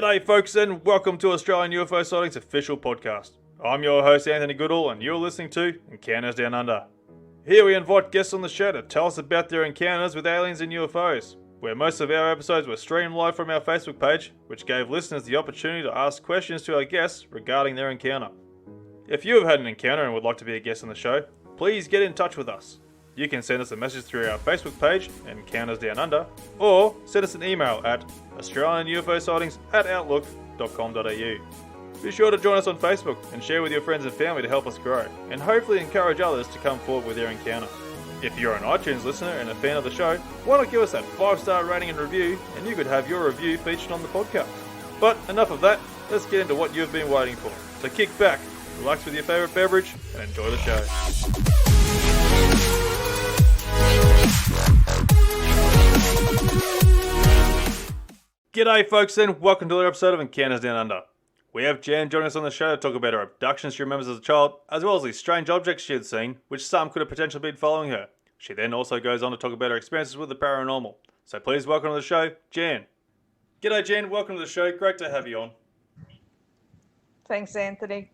G'day folks and welcome to Australian UFO Sightings official podcast. I'm your host Anthony Goodall and you're listening to Encounters Down Under. Here we invite guests on the show to tell us about their encounters with aliens and UFOs, where most of our episodes were streamed live from our Facebook page, which gave listeners the opportunity to ask questions to our guests regarding their encounter. If you have had an encounter and would like to be a guest on the show, please get in touch with us. You can send us a message through our Facebook page, Encounters Down Under, or send us an email at australianUFOsightings@outlook.com.au. Be sure to join us on Facebook and share with your friends and family to help us grow, and hopefully encourage others to come forward with their encounter. If you're an iTunes listener and a fan of the show, why not give us that 5-star rating and review, and you could have your review featured on the podcast. But enough of that, let's get into what you've been waiting for. So kick back, relax with your favourite beverage, and enjoy the show. G'day folks and welcome to another episode of Encounters Down Under. We have Jan joining us on the show to talk about her abductions she remembers as a child, as well as the strange objects she had seen, which some could have potentially been following her. She then also goes on to talk about her experiences with the paranormal. So please welcome to the show, Jan. G'day Jan, welcome to the show, great to have you on. Thanks Anthony,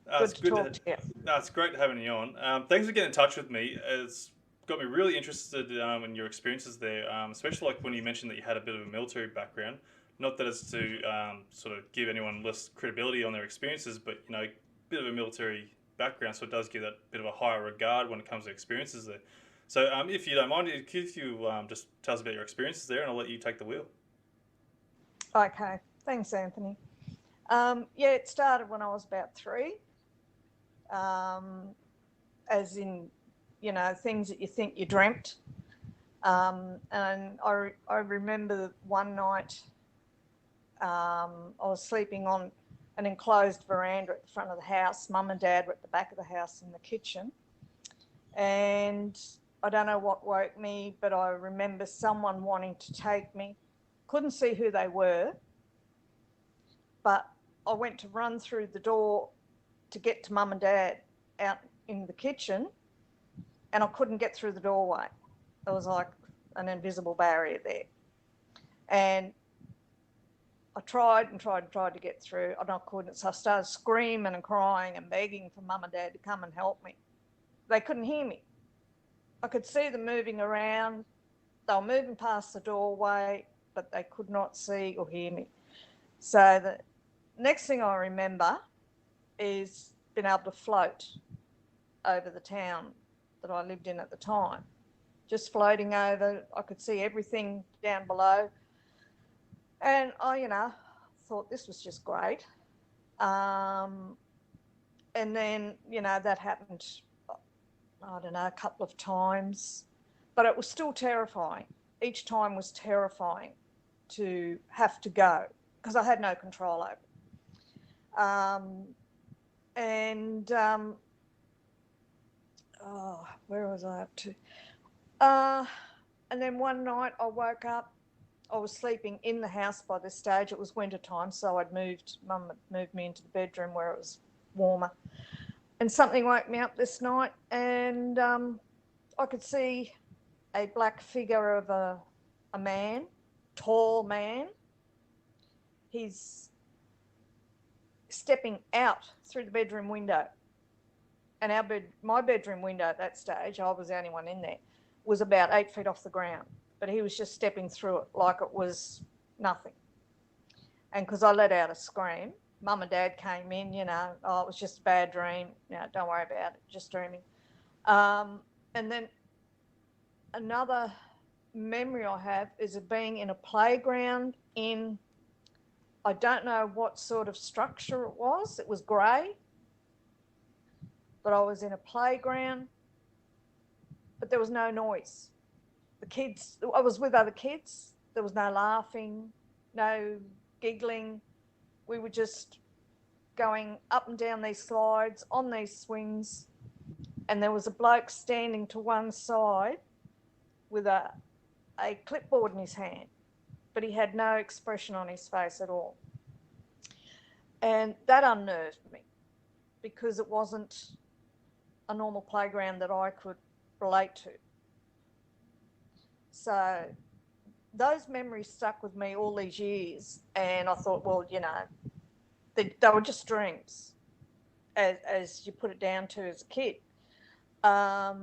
good to talk to you. It's great having you on. Thanks for getting in touch with me. It's got me really interested in your experiences there, especially like when you mentioned that you had a bit of a military background. Not that it's to sort of give anyone less credibility on their experiences, but you know, a bit of a military background, so it does give that bit of a higher regard when it comes to experiences there. So if you don't mind, if you just tell us about your experiences there, and I'll let you take the wheel. Okay, thanks Anthony. It started when I was about 3, as in, you know, things that you think you dreamt. And I remember one night I was sleeping on an enclosed veranda at the front of the house. Mum and Dad were at the back of the house in the kitchen. And I don't know what woke me, but I remember someone wanting to take me. Couldn't see who they were, but I went to run through the door to get to Mum and Dad out in the kitchen, and I couldn't get through the doorway. There was like an invisible barrier there. And I tried to get through, and I couldn't. So I started screaming and crying and begging for Mum and Dad to come and help me. They couldn't hear me. I could see them moving around. They were moving past the doorway, but they could not see or hear me. So the next thing I remember is being able to float over the town that I lived in at the time. Just floating over, I could see everything down below. And I, thought this was just great. And then, that happened, I don't know, a couple of times, but it was still terrifying. Each time was terrifying to have to go because I had no control over it. Where was I up to? And then one night I woke up. I was sleeping in the house by this stage. It was winter time, so Mum had moved me into the bedroom where it was warmer. And something woke me up this night, and I could see a black figure of a man, tall man. He's stepping out through the bedroom window. And my bedroom window at that stage, I was the only one in there, was about 8 feet off the ground. But he was just stepping through it like it was nothing. And because I let out a scream, Mum and Dad came in, it was just a bad dream. Don't worry about it, just dreaming. And then another memory I have is of being in a playground in, I don't know what sort of structure it was. It was grey. But I was in a playground, but there was no noise. I was with other kids. There was no laughing, no giggling. We were just going up and down these slides, on these swings, and there was a bloke standing to one side with a clipboard in his hand, but he had no expression on his face at all. And that unnerved me because it wasn't a normal playground that I could relate to. So those memories stuck with me all these years, and I thought, well, they were just dreams, as you put it down to as a kid. But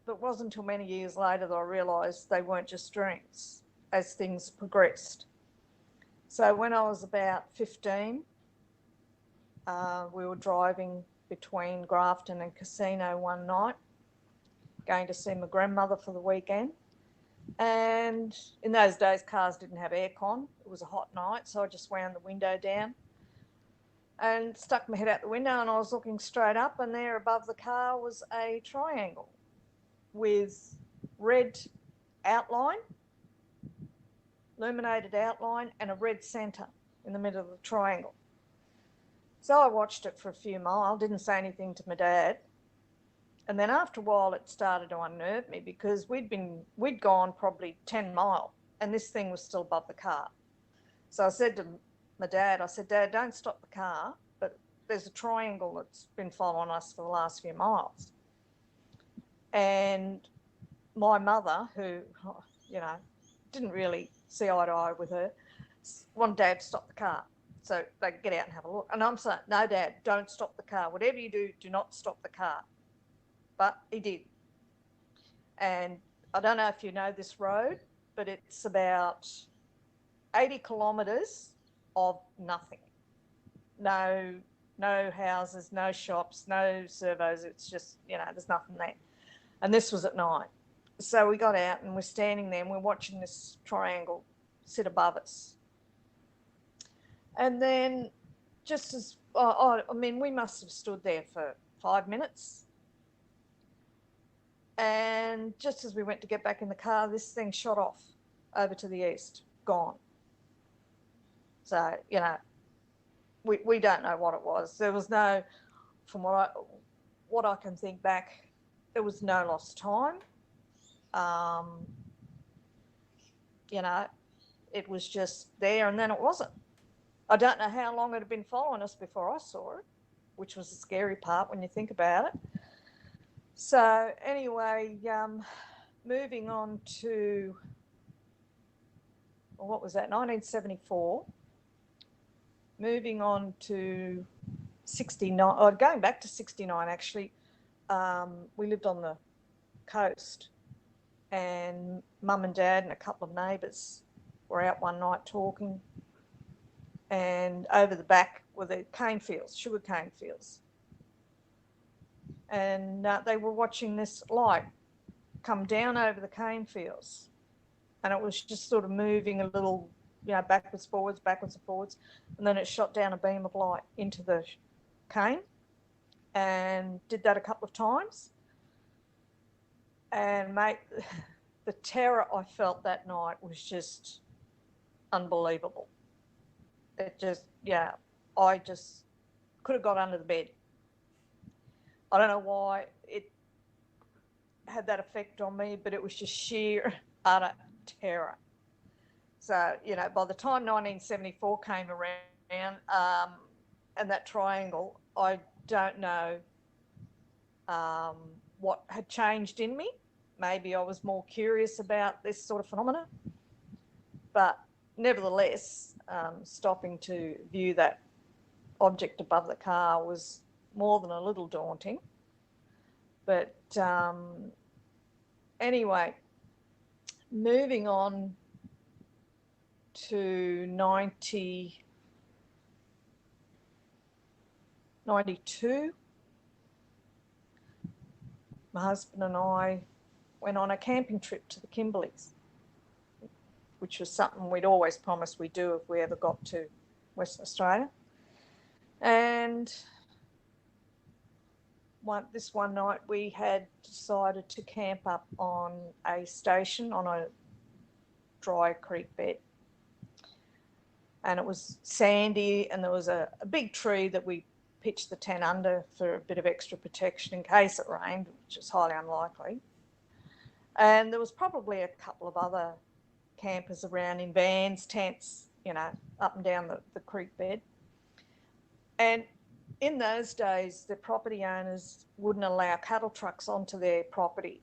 it wasn't until many years later that I realised they weren't just dreams as things progressed. So when I was about 15, we were driving between Grafton and Casino one night, going to see my grandmother for the weekend. And in those days, cars didn't have aircon. It was a hot night, so I just wound the window down and stuck my head out the window, and I was looking straight up, and there above the car was a triangle with red outline, illuminated outline, and a red centre in the middle of the triangle. So I watched it for a few miles, didn't say anything to my dad. And then after a while, it started to unnerve me because we'd gone probably 10 miles and this thing was still above the car. So I said to my dad, Dad, don't stop the car, but there's a triangle that's been following us for the last few miles. And my mother, who, didn't really see eye to eye with her, wanted Dad to stop the car so they could get out and have a look. And I'm saying, no, Dad, don't stop the car. Whatever you do, do not stop the car. But he did. And I don't know if you know this road, but it's about 80 kilometres of nothing. No houses, no shops, no servos. It's just, there's nothing there. And this was at night. So we got out and we're standing there and we're watching this triangle sit above us. And then just as, we must have stood there for 5 minutes. And just as we went to get back in the car, this thing shot off over to the east, gone. So, we don't know what it was. There was no, from what I can think back, there was no lost time. It was just there and then it wasn't. I don't know how long it had been following us before I saw it, which was the scary part when you think about it. So anyway, moving on to, what was that, 1974. Moving on to 69, going back to 69 actually, we lived on the coast and Mum and Dad and a couple of neighbours were out one night talking, and over the back were the cane fields, sugar cane fields. And they were watching this light come down over the cane fields, and it was just sort of moving a little, backwards, forwards, and then it shot down a beam of light into the cane, and did that a couple of times. And mate, the terror I felt that night was just unbelievable. It just, I just could have got under the bed. I don't know why it had that effect on me, but it was just sheer, utter terror. So, by the time 1974 came around, and that triangle, I don't know what had changed in me. Maybe I was more curious about this sort of phenomena. But nevertheless, stopping to view that object above the car was more than a little daunting. But anyway, moving on to 92, my husband and I went on a camping trip to the Kimberleys, which was something we'd always promised we'd do if we ever got to Western Australia. And this one night we had decided to camp up on a station on a dry creek bed. And it was sandy, and there was a big tree that we pitched the tent under for a bit of extra protection in case it rained, which is highly unlikely. And there was probably a couple of other campers around in vans, tents, up and down the creek bed. And in those days, the property owners wouldn't allow cattle trucks onto their property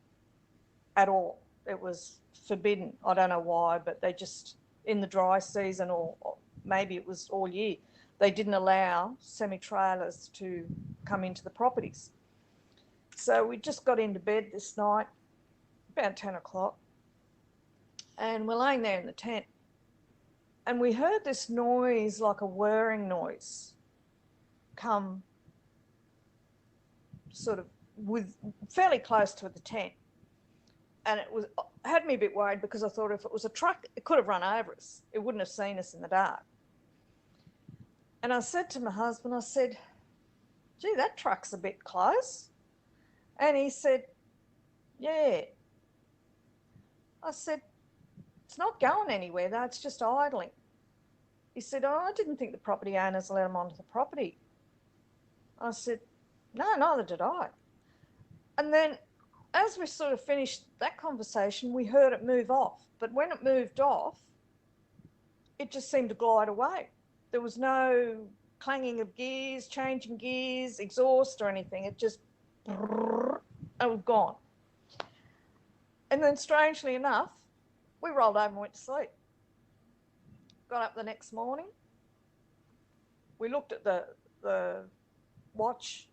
at all. it was forbidden. I don't know why, but they just, in the dry season, or maybe it was all year, they didn't allow semi-trailers to come into the properties. So we just got into bed this night, about 10 o'clock, and we're laying there in the tent, and we heard this noise, like a whirring noise, come sort of with fairly close to the tent. And it had me a bit worried, because I thought if it was a truck, it could have run over us. It wouldn't have seen us in the dark. And I said to my husband, I said, gee, that truck's a bit close. And he said, yeah. I said, it's not going anywhere though, it's just idling. He said, oh, I didn't think the property owners let them onto the property. I said, no, neither did I. And then as we sort of finished that conversation, we heard it move off. But when it moved off, it just seemed to glide away. There was no clanging of gears, changing gears, exhaust or anything. It just, it was gone. And then strangely enough, we rolled over and went to sleep. Got up the next morning. We looked at the watch.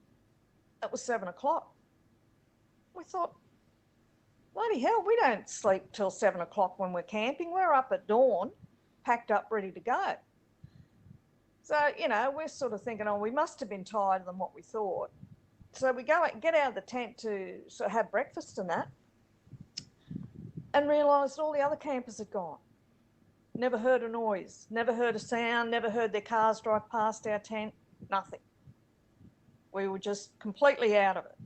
It was 7 o'clock. We thought, bloody hell, we don't sleep till 7 o'clock when we're camping. We're up at dawn, packed up, ready to go. So, you know, we're sort of thinking, oh, we must have been tired than what we thought. So we get out of the tent to sort of have breakfast and that, and realised all the other campers had gone. Never heard a noise, never heard a sound, never heard their cars drive past our tent, nothing. We were just completely out of it.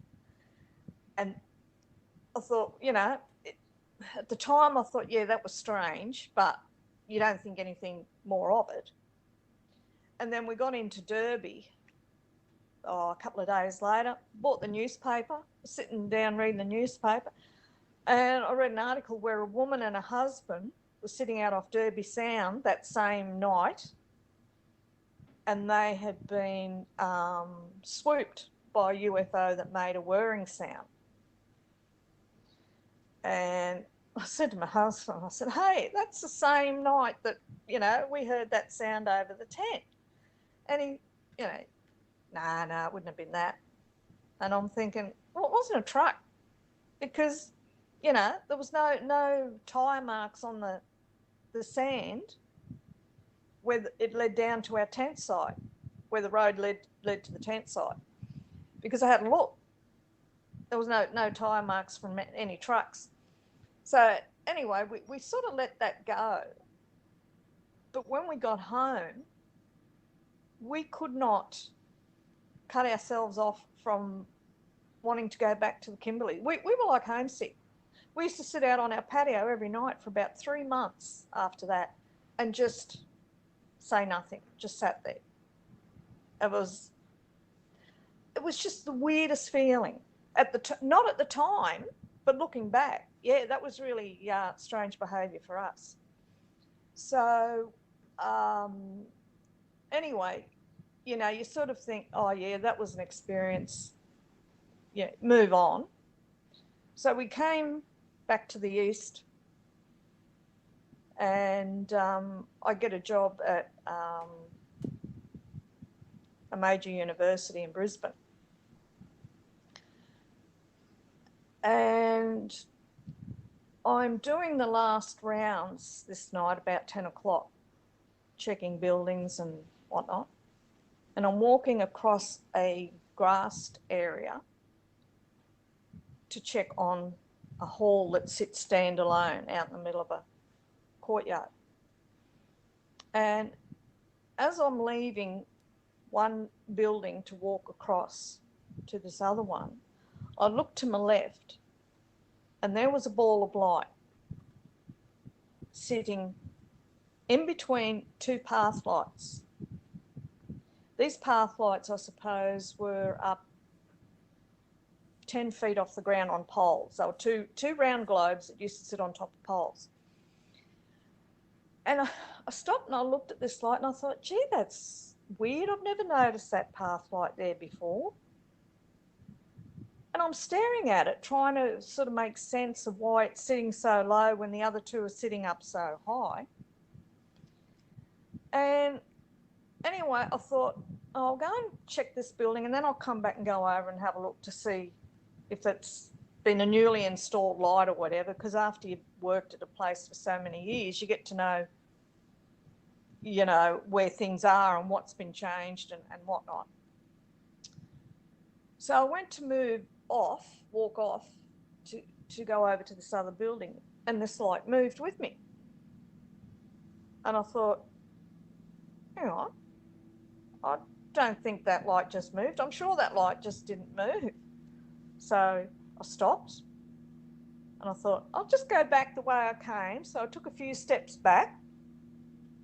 And I thought, you know, at the time I thought, yeah, that was strange, but you don't think anything more of it. And then we got into Derby a couple of days later, bought the newspaper, sitting down reading the newspaper, and I read an article where a woman and a husband were sitting out off Derby Sound that same night, and they had been swooped by a UFO that made a whirring sound. And I said to my husband, I said, hey, that's the same night that, you know, we heard that sound over the tent. And he, you know, no, it wouldn't have been that. And I'm thinking, well, it wasn't a truck, because, you know, there was no tyre marks on the sand where it led down to our tent site, where the road led to the tent site, because I had a look. There was no tyre marks from any trucks. So anyway, we sort of let that go. But when we got home, we could not cut ourselves off from wanting to go back to the Kimberley. We were like homesick. We used to sit out on our patio every night for about 3 months after that and just say nothing, just sat there. It was just the weirdest feeling. Not at the time, but looking back, yeah, that was really strange behaviour for us. So anyway, you know, you sort of think, oh yeah, that was an experience. Yeah, move on. So we came back to the east, and I get a job at a major university in Brisbane. And I'm doing the last rounds this night about 10 o'clock, checking buildings and whatnot. And I'm walking across a grassed area to check on a hall that sits standalone out in the middle of a courtyard. And as I'm leaving one building to walk across to this other one, I looked to my left, and there was a ball of light sitting in between two path lights. These path lights, I suppose, were up 10 feet off the ground on poles. They were two round globes that used to sit on top of poles. And I stopped and I looked at this light and I thought, gee, that's weird. I've never noticed that path light there before. And I'm staring at it, trying to sort of make sense of why it's sitting so low when the other two are sitting up so high. And anyway, I thought, oh, I'll go and check this building and then I'll come back and go over and have a look to see if it's been a newly installed light or whatever, because after you've worked at a place for so many years, you get to know, you know, where things are and what's been changed and whatnot. So I went to walk off to go over to this other building, and this light moved with me. And I thought, hang on, I don't think that light just moved. I'm sure that light just didn't move. So I stopped and I thought, I'll just go back the way I came. So I took a few steps back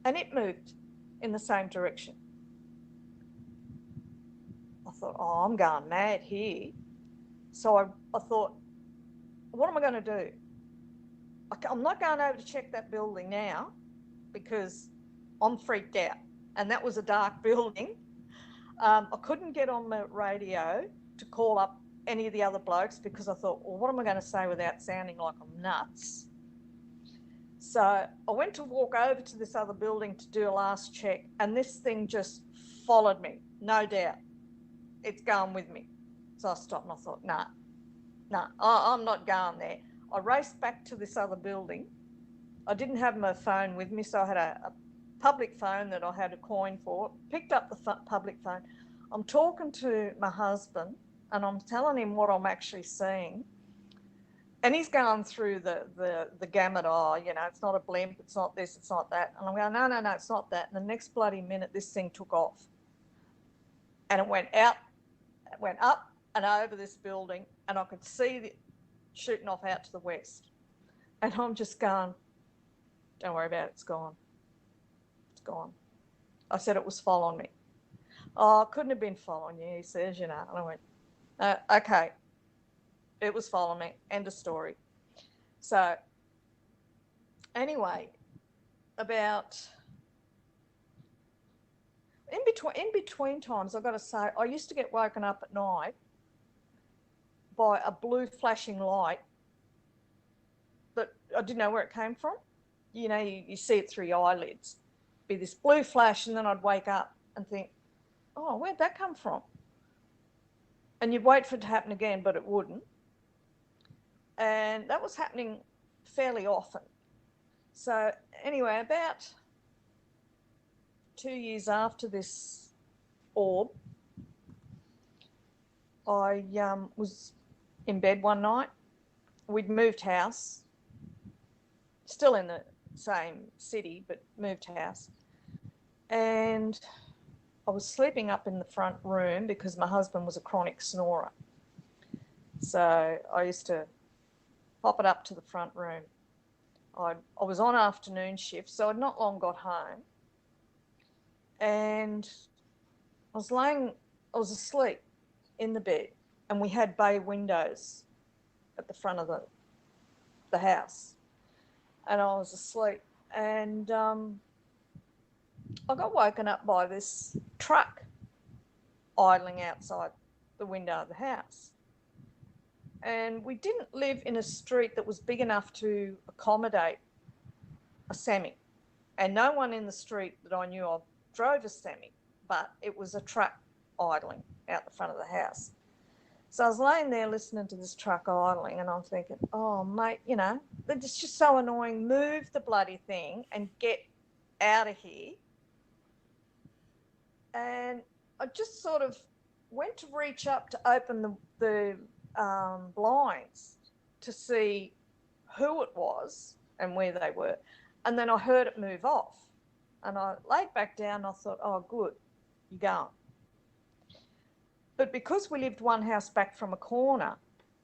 and it moved in the same direction. I thought, oh, I'm going mad here. So I thought, what am I going to do? I'm not going over to check that building now because I'm freaked out. And that was a dark building. I couldn't get on the radio to call up any of the other blokes because I thought, well, what am I going to say without sounding like I'm nuts? So I went to walk over to this other building to do a last check, and this thing just followed me, no doubt. It's going with me. So I stopped and I thought, nah, I'm not going there. I raced back to this other building. I didn't have my phone with me, so I had a public phone that I had a coin for, picked up the public phone. I'm talking to my husband and I'm telling him what I'm actually seeing. And he's going through the gamut, oh, you know, it's not a blimp, it's not this, it's not that. And I'm going, no, it's not that. And the next bloody minute, this thing took off. And it went out, it went up and over this building, and I could see it shooting off out to the west. And I'm just going, don't worry about it, it's gone. It's gone. I said it was following me. Oh, it couldn't have been following you, he says, you know. And I went, okay. It was following me. End of story. So anyway, about in between times, I've got to say, I used to get woken up at night by a blue flashing light that I didn't know where it came from. You know, you see it through your eyelids. Be this blue flash, and then I'd wake up and think, oh, where'd that come from? And you'd wait for it to happen again, but it wouldn't. And that was happening fairly often. So anyway, about 2 years after this orb, I was in bed one night. We'd moved house, still in the same city, but moved house. And I was sleeping up in the front room because my husband was a chronic snorer. So I used to pop it up to the front room. I was on afternoon shift, so I'd not long got home. And I was asleep in the bed, and we had bay windows at the front of the house. And I was asleep, and I got woken up by this truck idling outside the window of the house. And we didn't live in a street that was big enough to accommodate a semi. And no one in the street that I knew of drove a semi, but it was a truck idling out the front of the house. So I was laying there listening to this truck idling, and I'm thinking, oh, mate, you know, it's just so annoying. Move the bloody thing and get out of here. And I just sort of went to reach up to open the blinds to see who it was and where they were. And then I heard it move off. And I laid back down and I thought, oh, good, you're going. But because we lived one house back from a corner,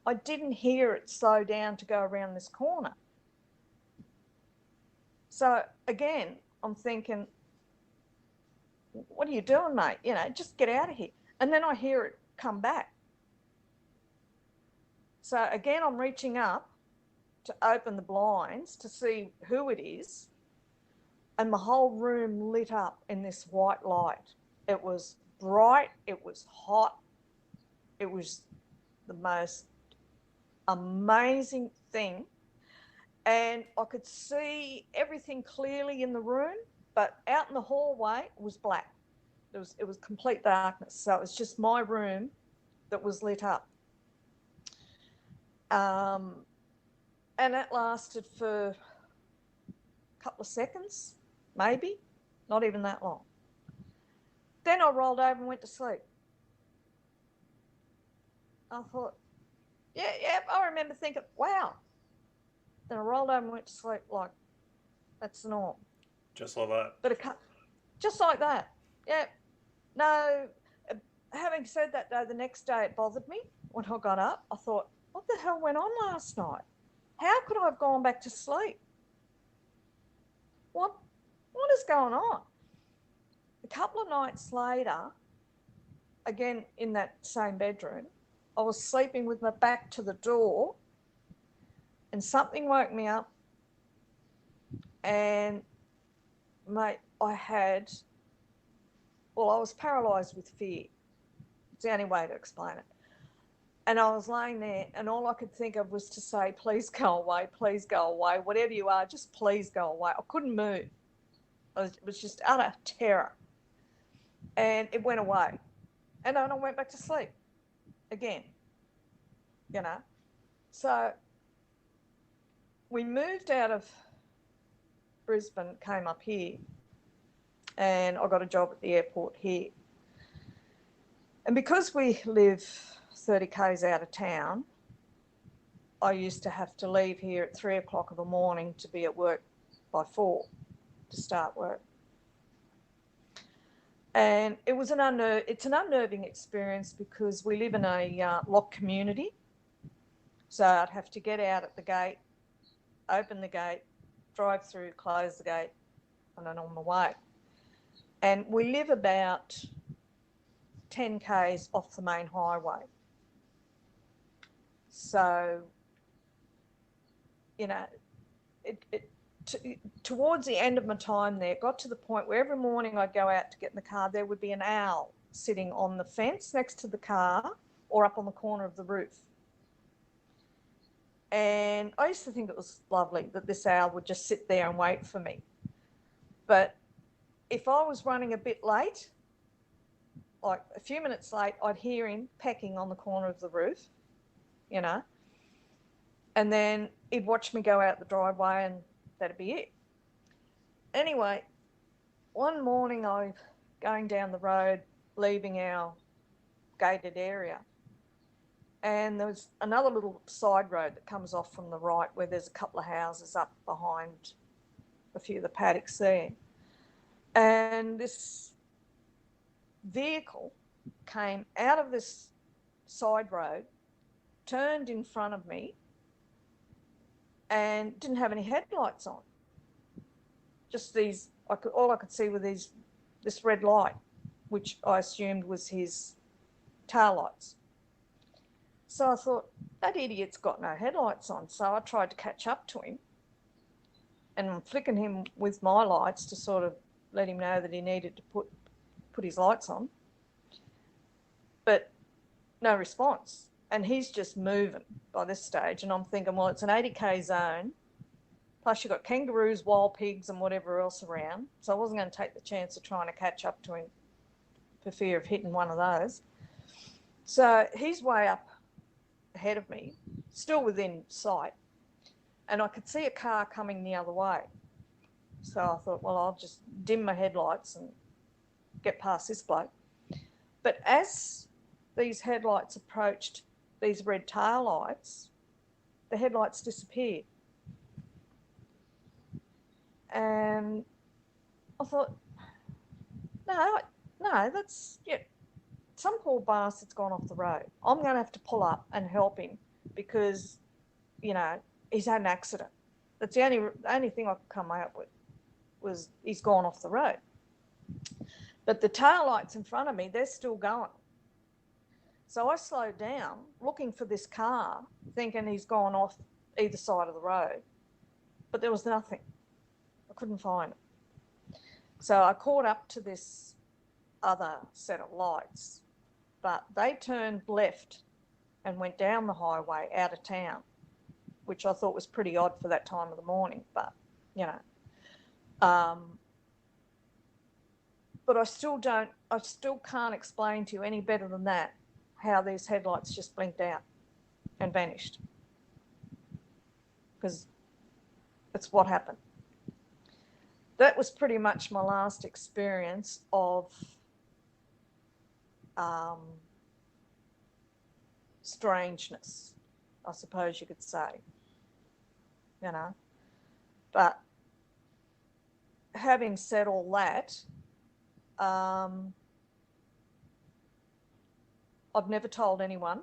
I didn't hear it slow down to go around this corner. So again, I'm thinking, what are you doing, mate? You know, just get out of here. And then I hear it come back. So again, I'm reaching up to open the blinds to see who it is. And my whole room lit up in this white light. It was bright. It was hot. It was the most amazing thing. And I could see everything clearly in the room, but out in the hallway it was black. It was complete darkness. So it was just my room that was lit up. And that lasted for a couple of seconds, maybe, not even that long. Then I rolled over and went to sleep. I thought, yeah, I remember thinking, wow. Then I rolled over and went to sleep like, that's the norm. Just like that. But just like that. Yeah. No, having said that, though, the next day it bothered me when I got up. I thought, what the hell went on last night? How could I have gone back to sleep? What is going on? A couple of nights later, again in that same bedroom, I was sleeping with my back to the door and something woke me up, and mate, I was paralysed with fear. It's the only way to explain it. And I was laying there and all I could think of was to say, please go away, whatever you are, just please go away. I couldn't move. It was just utter terror. And it went away. And then I went back to sleep again, you know. So we moved out of Brisbane, came up here, and I got a job at the airport here. And because we live 30 k's out of town, I used to have to leave here at 3 o'clock in the morning to be at work by 4 to start work. And it's an unnerving experience because we live in a locked community. So I'd have to get out at the gate, open the gate, drive through, close the gate, and then on my way. And we live about 10 k's off the main highway. So, you know, towards the end of my time there, it got to the point where every morning I'd go out to get in the car, there would be an owl sitting on the fence next to the car or up on the corner of the roof. And I used to think it was lovely that this owl would just sit there and wait for me. But if I was running a bit late, like a few minutes late, I'd hear him pecking on the corner of the roof, you know, and then he'd watch me go out the driveway and that'd be it. Anyway, one morning I'm going down the road, leaving our gated area, and there was another little side road that comes off from the right where there's a couple of houses up behind a few of the paddocks there. And this vehicle came out of this side road, turned in front of me, and didn't have any headlights on. Just these, all I could see were this red light, which I assumed was his tail lights. So I thought, that idiot's got no headlights on. So I tried to catch up to him, and I'm flicking him with my lights to sort of let him know that he needed to put his lights on. But no response. And he's just moving by this stage. And I'm thinking, well, it's an 80k zone. Plus you've got kangaroos, wild pigs and whatever else around. So I wasn't going to take the chance of trying to catch up to him for fear of hitting one of those. So he's way up ahead of me, still within sight. And I could see a car coming the other way. So I thought, well, I'll just dim my headlights and get past this bloke. But as these headlights approached these red tail lights, the headlights disappeared. And I thought, no, that's, yeah, some poor bastard's gone off the road. I'm going to have to pull up and help him because, you know, he's had an accident. That's the only thing I could come up with was he's gone off the road. But the tail lights in front of me, they're still going. So I slowed down, looking for this car, thinking he's gone off either side of the road. But there was nothing. I couldn't find it. So I caught up to this other set of lights, but they turned left and went down the highway out of town, which I thought was pretty odd for that time of the morning, but, you know. But I still can't explain to you any better than that how these headlights just blinked out and vanished. Because it's what happened. That was pretty much my last experience of strangeness, I suppose you could say, you know. But having said all that, I've never told anyone,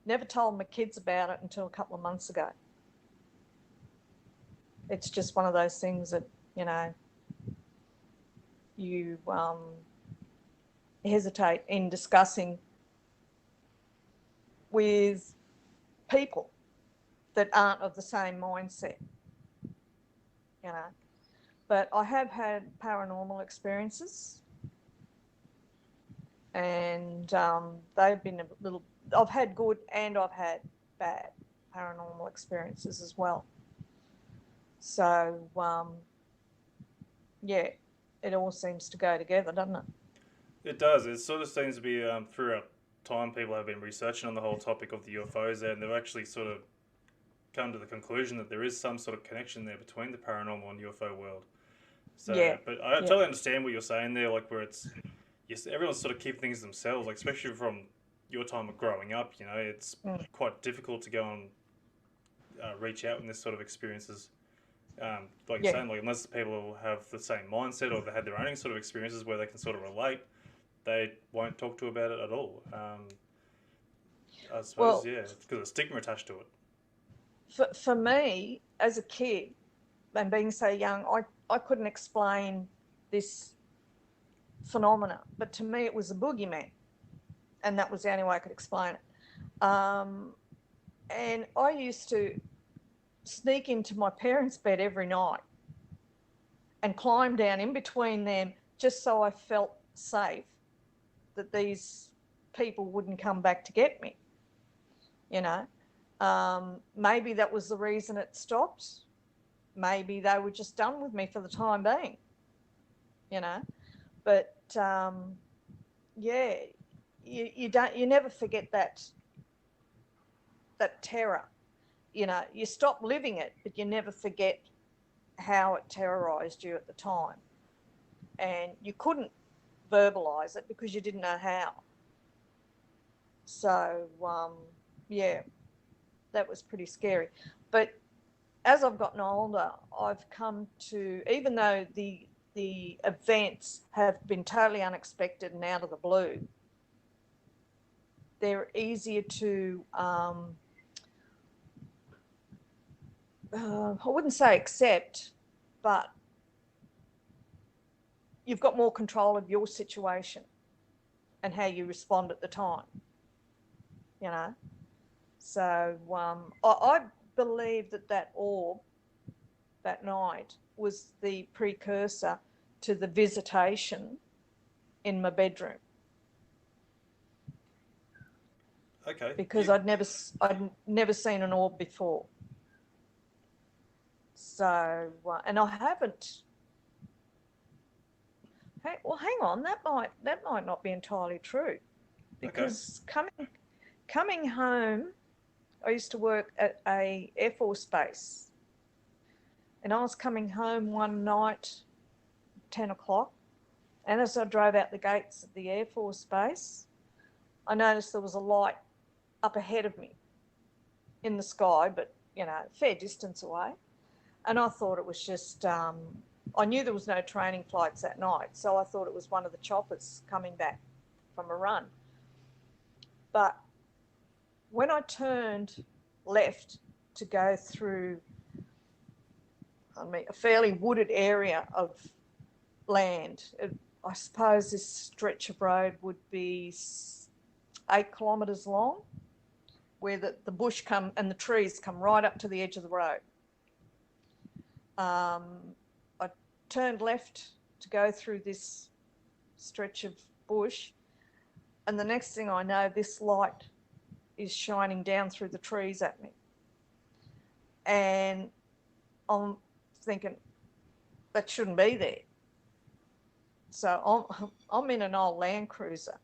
never told my kids about it until a couple of months ago. It's just one of those things that, you know, you hesitate in discussing with people that aren't of the same mindset, you know. But I have had paranormal experiences, and they've been a little, I've had good and I've had bad paranormal experiences as well. So, yeah, it all seems to go together, doesn't it? It does. It sort of seems to be throughout time people have been researching on the whole topic of the UFOs there, and they've actually sort of come to the conclusion that there is some sort of connection there between the paranormal and UFO world. So, Yeah, but I yeah, totally understand what you're saying there, like where it's, yes, everyone's sort of keep things themselves, like especially from your time of growing up, you know, it's quite difficult to go and reach out in this sort of experiences. Like you're yeah. saying, like unless people have the same mindset or they had their own sort of experiences where they can sort of relate, they won't talk to about it at all. I suppose, Well, yeah, it's because of stigma attached to it. for me, as a kid, and being so young, I couldn't explain this phenomena. But to me, it was a boogeyman, and that was the only way I could explain it. And I used to sneak into my parents' bed every night and climb down in between them just so I felt safe, that these people wouldn't come back to get me, you know. Maybe that was the reason it stopped. Maybe they were just done with me for the time being, you know. But yeah, you never forget that terror. You know, you stop living it, but you never forget how it terrorized you at the time. And you couldn't verbalize it because you didn't know how. So, yeah, that was pretty scary. But as I've gotten older, I've come to, even though the events have been totally unexpected and out of the blue, they're easier to, I wouldn't say accept, but you've got more control of your situation and how you respond at the time, you know. So I believe that orb that night was the precursor to the visitation in my bedroom. Okay. Because I'd never seen an orb before. So and I haven't. Hey, well, hang on, that might not be entirely true, because coming home, I used to work at a Air Force base, and I was coming home one night, 10 o'clock, and as I drove out the gates of the Air Force base, I noticed there was a light up ahead of me in the sky, but, you know, a fair distance away. And I thought it was just, I knew there was no training flights that night, so I thought it was one of the choppers coming back from a run. But when I turned left to go through, a fairly wooded area of land, I suppose this stretch of road would be 8 kilometres long, where the bush and the trees come right up to the edge of the road. I turned left to go through this stretch of bush, and the next thing I know, this light is shining down through the trees at me. And I'm thinking, that shouldn't be there. So I'm in an old Land Cruiser,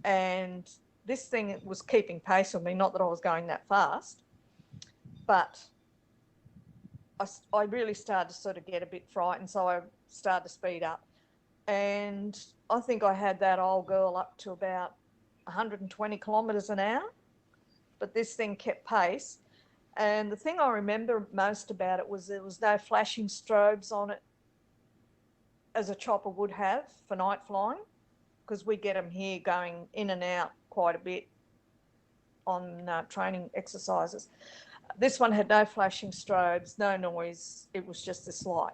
and this thing was keeping pace with me, not that I was going that fast, but I really started to sort of get a bit frightened, so I started to speed up. And I think I had that old girl up to about 120 kilometres an hour, but this thing kept pace. And the thing I remember most about it was there was no flashing strobes on it as a chopper would have for night flying, because we get them here going in and out quite a bit on training exercises. This one had no flashing strobes, no noise. It was just this light.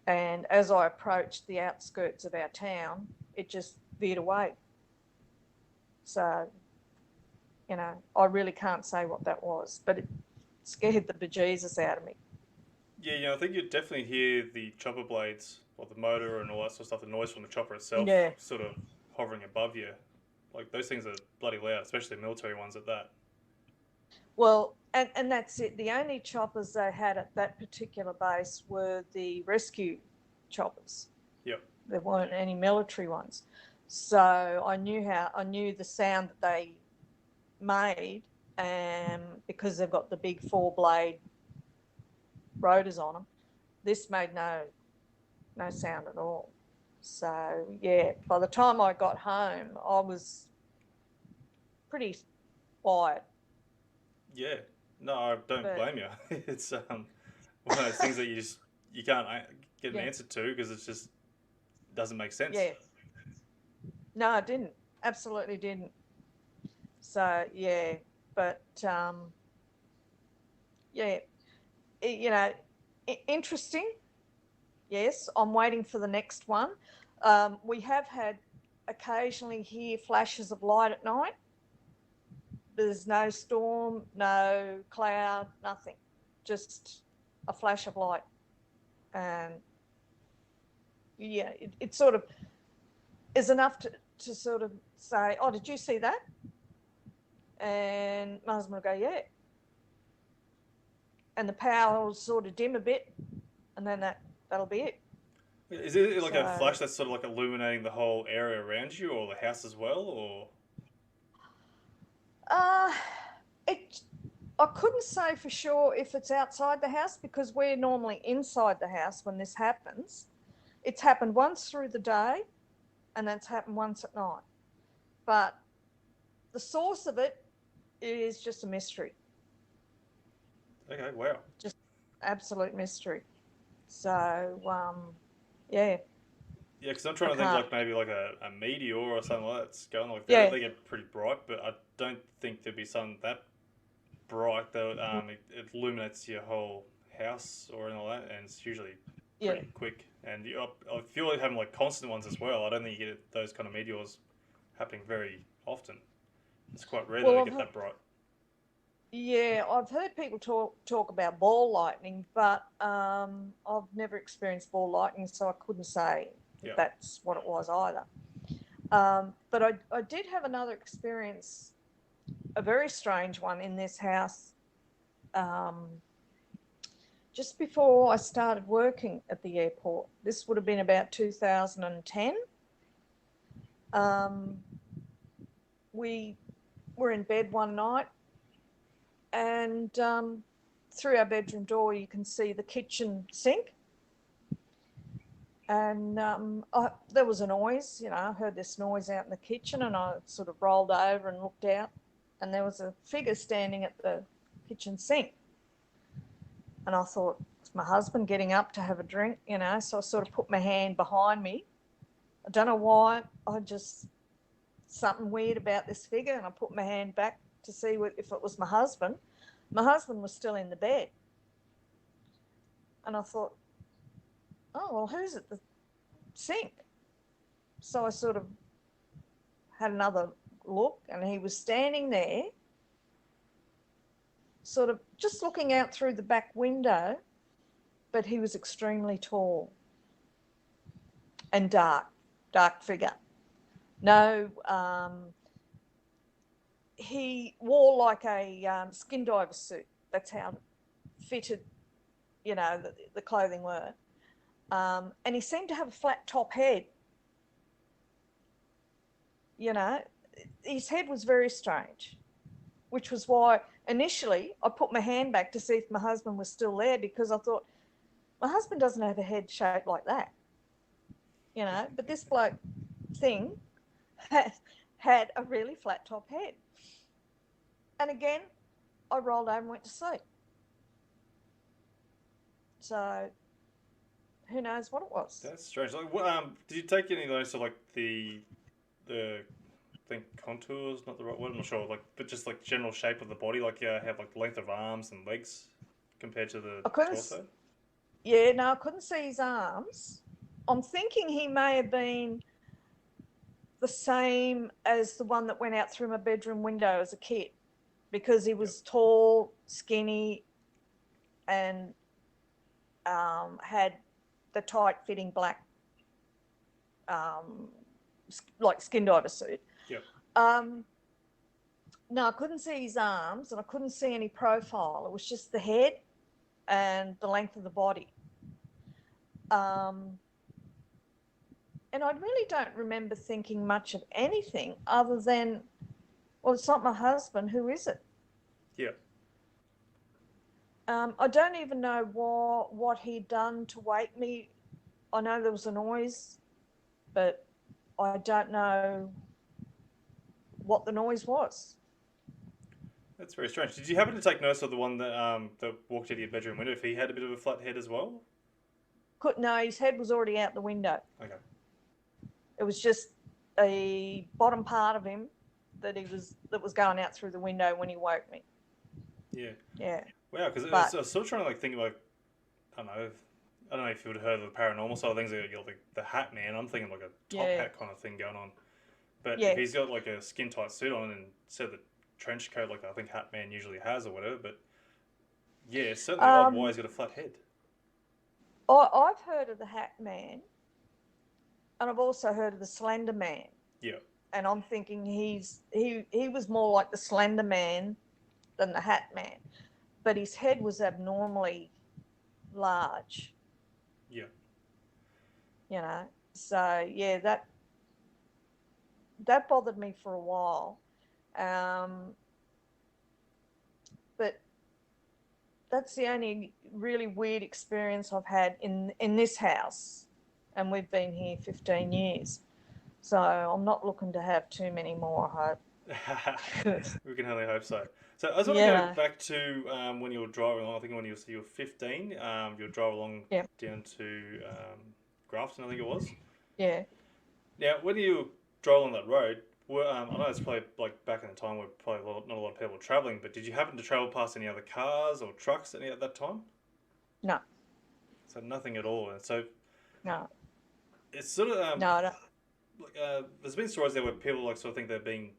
And as I approached the outskirts of our town, it just veered away. So, I really can't say what that was, but it scared the bejesus out of me. Yeah, I think you'd definitely hear the chopper blades, or the motor and all that sort of stuff, the noise from the chopper itself, Yeah. sort of hovering above you. Like, those things are bloody loud, especially the military ones at that. Well, and that's it. The only choppers they had at that particular base were the rescue choppers. Yep. There weren't any military ones. So I knew the sound that they made, because they've got the big 4-blade rotors on them. This made no sound at all. So yeah, by the time I got home, I was pretty quiet. Yeah. No, I don't blame you. It's one of those things that you can't get an answer to, because it just doesn't make sense. Yeah. No, it didn't. Absolutely didn't. So yeah, but yeah, interesting. Yes, I'm waiting for the next one. We have had occasionally here flashes of light at night. There's no storm, no cloud, nothing. Just a flash of light. And yeah, it sort of is enough to sort of say, oh, did you see that? And my husband will go, yeah. And the power will sort of dim a bit, and then that'll be it. Is it like a flash that's sort of like illuminating the whole area around you, or the house as well, or? I couldn't say for sure if it's outside the house, because we're normally inside the house when this happens. It's happened once through the day, and that's happened once at night. But the source of it is just a mystery. Okay, wow. Just absolute mystery. So, yeah. Yeah, because I'm trying to think like maybe like a meteor or something like that's going like that. Yeah. They get pretty bright, but I don't think there'd be something that bright that it illuminates your whole house or anything like that, and it's usually pretty quick. And I feel like having like constant ones as well. I don't think you get those kind of meteors happening very often. It's quite rare that they get that bright. Yeah, I've heard people talk about ball lightning, but I've never experienced ball lightning, so I couldn't say if that's what it was either. But I did have another experience, a very strange one in this house, just before I started working at the airport. This would have been about 2010. We were in bed one night, and through our bedroom door you can see the kitchen sink. And there was a noise, I heard this noise out in the kitchen, and I sort of rolled over and looked out, and there was a figure standing at the kitchen sink. And I thought, it's my husband getting up to have a drink, so I sort of put my hand behind me. I don't know why, something weird about this figure, and I put my hand back to see if it was my husband. My husband was still in the bed. And I thought, oh, well, who's at the sink? So I sort of had another look, and he was standing there, sort of just looking out through the back window, but he was extremely tall and dark figure. No he wore like a skin diver suit. That's how fitted, the clothing were. And he seemed to have a flat top head. His head was very strange, which was why initially I put my hand back to see if my husband was still there, because I thought, my husband doesn't have a head shaped like that, but this bloke thing had a really flat top head. And again, I rolled over and went to sleep. So who knows what it was. That's strange. Like, did you take any notice of like the I think contours, not the right word, I'm not sure. Like, but just like general shape of the body, like have like length of arms and legs compared to the torso. Yeah, no, I couldn't see his arms. I'm thinking he may have been the same as the one that went out through my bedroom window as a kid, because he was tall, skinny, and had the tight-fitting black, like skin diver suit. Yep. No, I couldn't see his arms, and I couldn't see any profile. It was just the head and the length of the body. And I really don't remember thinking much of anything other than, well, it's not my husband. Who is it? Yeah. I don't even know what he'd done to wake me. I know there was a noise, but I don't know what the noise was. That's very strange. Did you happen to take notice of the one that walked out of your bedroom window? If he had a bit of a flat head as well? No, his head was already out the window. Okay. It was just a bottom part of him that was going out through the window when he woke me. Yeah. Yeah. Wow, because I was sort of trying to like think like, I don't know if you would have heard of the paranormal side of things, like the Hat Man. I'm thinking like a top hat kind of thing going on. But if he's got like a skin tight suit on and instead of the trench coat like I think Hat Man usually has or whatever, but yeah, it's certainly odd why he's got a flat head. I've heard of the Hat Man, and I've also heard of the Slender Man. Yeah. And I'm thinking he was more like the Slender Man than the Hat Man, but his head was abnormally large. Yeah. So yeah, that bothered me for a while, but that's the only really weird experience I've had in this house, and we've been here 15 years. So I'm not looking to have too many more, I hope. We can only hope so. So I just want to go back to when you were driving along. I think when you were 15, you were driving along down to Grafton, I think it was. Yeah. Now, when you drove along that road, I know it's probably like back in the time where probably not a lot of people were travelling, but did you happen to travel past any other cars or trucks at that time? No. So nothing at all. And so no. It's sort of No. there's been stories there where people like sort of think they're being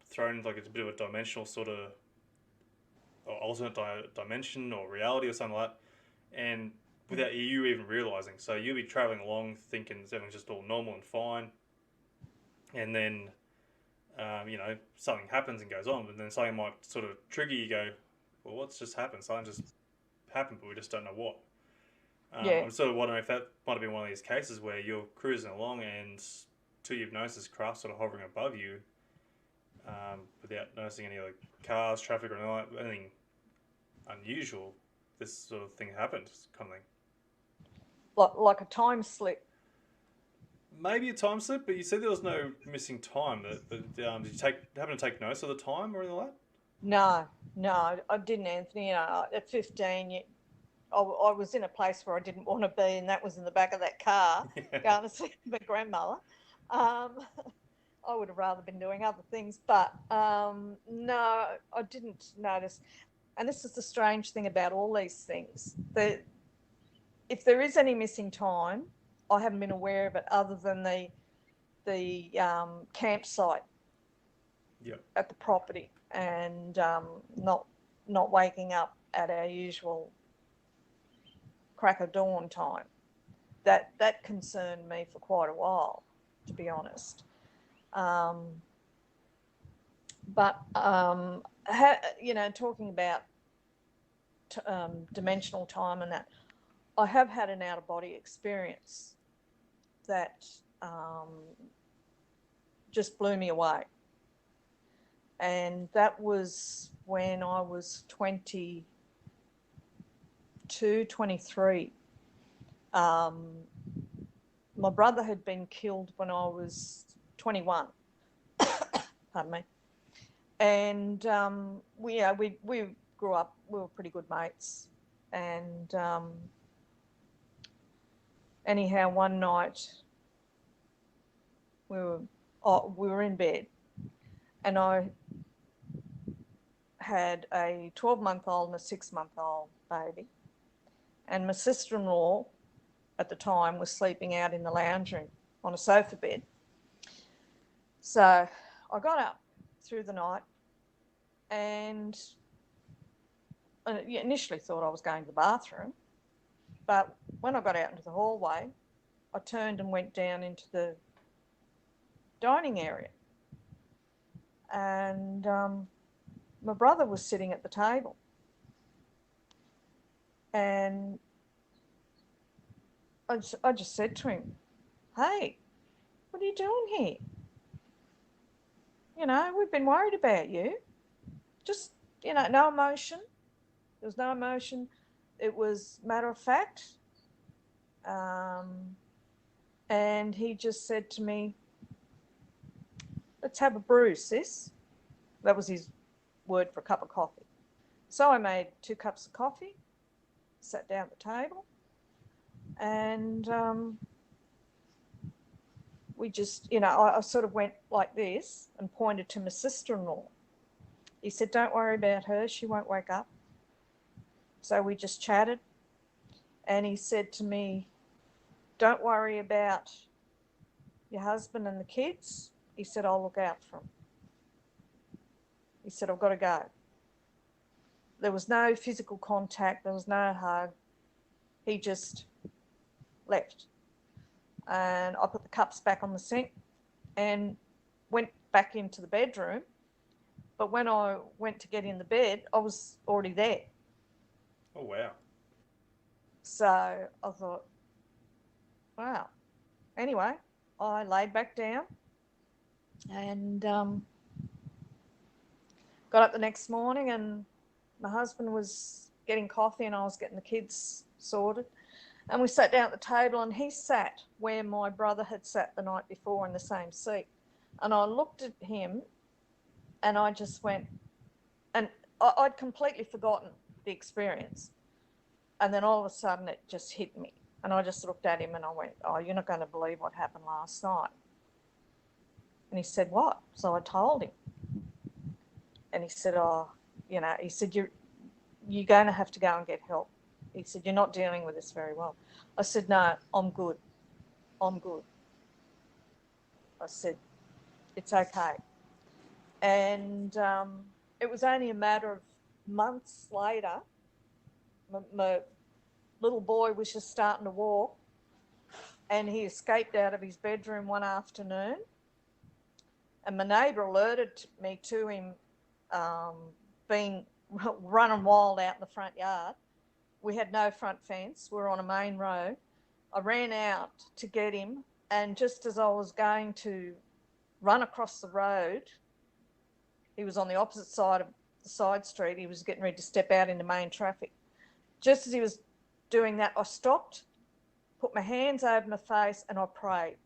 thrown into like it's a bit of a dimensional sort of or alternate dimension or reality or something like that, and without you even realizing. So you'll be traveling along thinking everything's just all normal and fine, and then something happens and goes on, but then something might sort of trigger you. Go, well, what's just happened? Something just happened, but we just don't know what. I'm sort of wondering if that might have been one of these cases where you're cruising along and till you've noticed this craft sort of hovering above you, without noticing any other cars, traffic, or anything unusual. This sort of thing happened, kind of thing. Like a time slip. Maybe a time slip, but you said there was no missing time. Did you happen to take notice of the time or anything like that? No, I didn't, Anthony. At 15, I was in a place where I didn't want to be, and that was in the back of that car, going to see my grandmother. I would have rather been doing other things, but no, I didn't notice. And this is the strange thing about all these things. If there is any missing time, I haven't been aware of it other than the campsite at the property, and not waking up at our usual crack of dawn time. That concerned me for quite a while, to be honest. But talking about dimensional time and that, I have had an out of body experience that just blew me away, and that was when I was 22, 23. My brother had been killed when I was 21. Pardon me. And we grew up. We were pretty good mates. And anyhow, one night we were in bed, and I had a 12-month-old and a 6-month-old baby, and my sister-in-law at the time was sleeping out in the lounge room on a sofa bed. So I got up through the night, and I initially thought I was going to the bathroom, but when I got out into the hallway, I turned and went down into the dining area, and my brother was sitting at the table, and I just said to him, "Hey, what are you doing here? We've been worried about you." Just, no emotion. There was no emotion. It was matter of fact. And he just said to me, "Let's have a brew, sis." That was his word for a cup of coffee. So I made 2 cups of coffee, sat down at the table, and we just, I sort of went like this and pointed to my sister-in-law. He said, "Don't worry about her, she won't wake up." So we just chatted, and he said to me, "Don't worry about your husband and the kids." He said, "I'll look out for them." He said, "I've got to go." There was no physical contact, there was no hug. He just left. And I put the cups back on the sink and went back into the bedroom. But when I went to get in the bed, I was already there. Oh, wow. So I thought, wow. Anyway, I laid back down and got up the next morning, and my husband was getting coffee and I was getting the kids sorted. And we sat down at the table, and he sat where my brother had sat the night before in the same seat. And I looked at him and I just went, and I'd completely forgotten the experience. And then all of a sudden it just hit me. And I just looked at him and I went, "Oh, you're not going to believe what happened last night." And he said, "What?" So I told him. And he said, "Oh, he said, you're going to have to go and get help." He said, "You're not dealing with this very well." I said, "No, I'm good. I'm good." I said, "It's okay." And it was only a matter of months later, my little boy was just starting to walk, and he escaped out of his bedroom one afternoon, and my neighbour alerted me to him being running wild out in the front yard. We had no front fence. We were on a main road. I ran out to get him, and just as I was going to run across the road, he was on the opposite side of the side street. He was getting ready to step out into main traffic. Just as he was doing that, I stopped, put my hands over my face, and I prayed,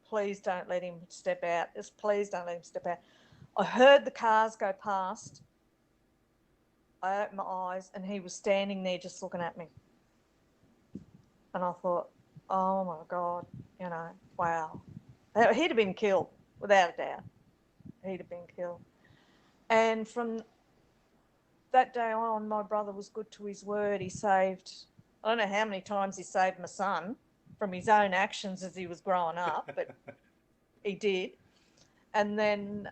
"Please don't let him step out. Just please don't let him step out." I heard the cars go past. I opened my eyes, and he was standing there just looking at me. And I thought, oh my God, wow. He'd have been killed, without a doubt. He'd have been killed. And from that day on, my brother was good to his word. He saved, I don't know how many times he saved my son from his own actions as he was growing up, but he did. And then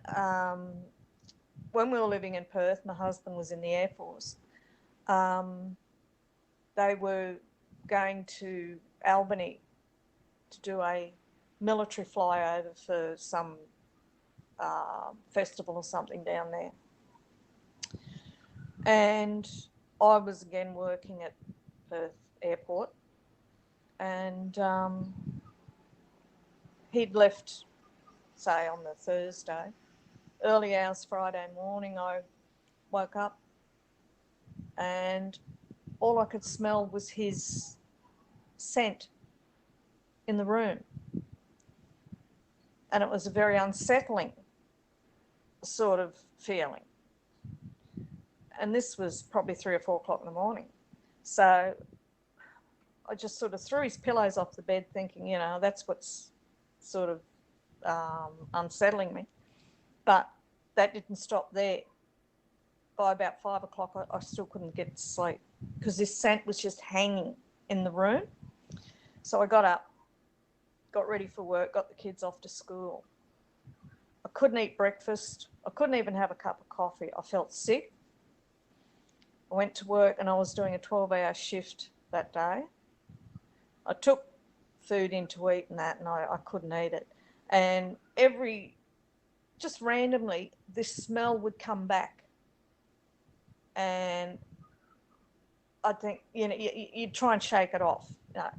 when we were living in Perth, my husband was in the Air Force. They were going to Albany to do a military flyover for some festival or something down there. And I was again working at Perth Airport, and he'd left, say, on the Thursday. Early hours Friday morning, I woke up and all I could smell was his scent in the room. And it was a very unsettling sort of feeling. And this was probably 3 or 4 o'clock in the morning. So I just sort of threw his pillows off the bed thinking, you know, that's what's sort of unsettling me. But that didn't stop there. By about 5 o'clock, I still couldn't get to sleep because this scent was just hanging in the room. So I got up, got ready for work, got the kids off to school. I couldn't eat breakfast. I couldn't even have a cup of coffee. I felt sick. I went to work and I was doing a 12-hour shift that day. I took food in to eat and that, and I couldn't eat it. And just randomly, this smell would come back. And I think, you know, you try and shake it off. You know,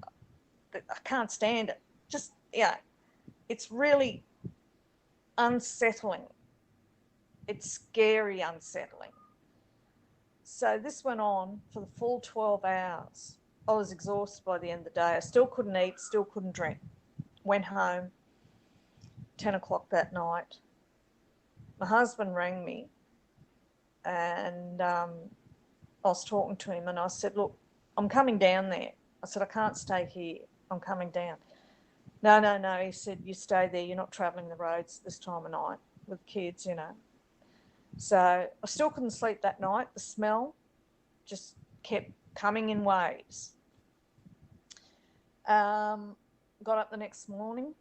I can't stand it. Just, yeah, it's really unsettling. It's scary unsettling. So this went on for the full 12 hours. I was exhausted by the end of the day. I still couldn't eat, still couldn't drink. Went home, 10 o'clock that night. My husband rang me and I was talking to him and I said, look, I'm coming down there. I said, I can't stay here. I'm coming down. No. He said, you stay there. You're not travelling the roads this time of night with kids, you know. So I still couldn't sleep that night. The smell just kept coming in waves. Got up the next morning,